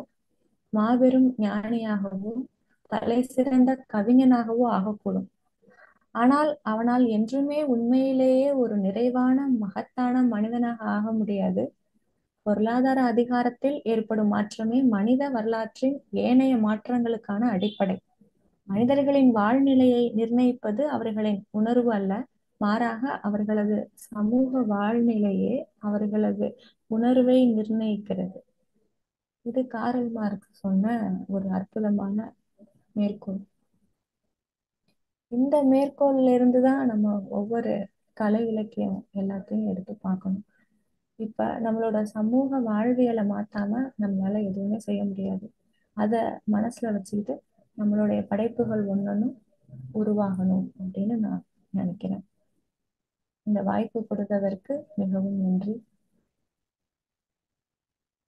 மாபெரும் ஞானியாகவோ, தலை சிறந்த கவிஞனாகவோ ஆகக்கூடும். ஆனால் அவனால் என்றுமே உண்மையிலேயே ஒரு நிறைவான மகத்தான மனிதனாக ஆக முடியாது. பொருளாதார அதிகாரத்தில் ஏற்படும் மாற்றமே மனித வரலாற்றின் ஏனைய மாற்றங்களுக்கான அடிப்படை. மனிதர்களின் வாழ்நிலையை நிர்ணயிப்பது அவர்களின் உணர்வு அல்ல, மாறாக அவர்களது சமூக வாழ்நிலையே அவர்களது உணர்வை நிர்ணயிக்கிறது. இது காரல் மார்க்ஸ் சொன்ன ஒரு அற்புதமான மேற்கோள். இந்த மேற்கோள்ல இருந்துதான் நம்ம ஒவ்வொரு கலை இலக்கியம் எல்லாத்தையும் எடுத்து பார்க்கணும். இப்ப நம்மளோட சமூக வாழ்வியலை மாத்தாம நம்மளால எதுவுமே செய்ய முடியாது. அத மனசுல வச்சுக்கிட்டு நம்மளுடைய படைப்புகள் ஒன்னொன்னும் உருவாகணும் அப்படின்னு நான் நினைக்கிறேன். இந்த வாய்ப்பு கொடுத்ததற்கு மிகவும் நன்றி.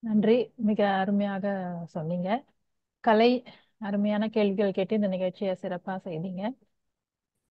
நன்றி, மிக அருமையாக சொன்னீங்க. கலை, அருமையான கேள்விகள் கேட்டு இந்த நிகழ்ச்சியை சிறப்பா செய்தீங்க.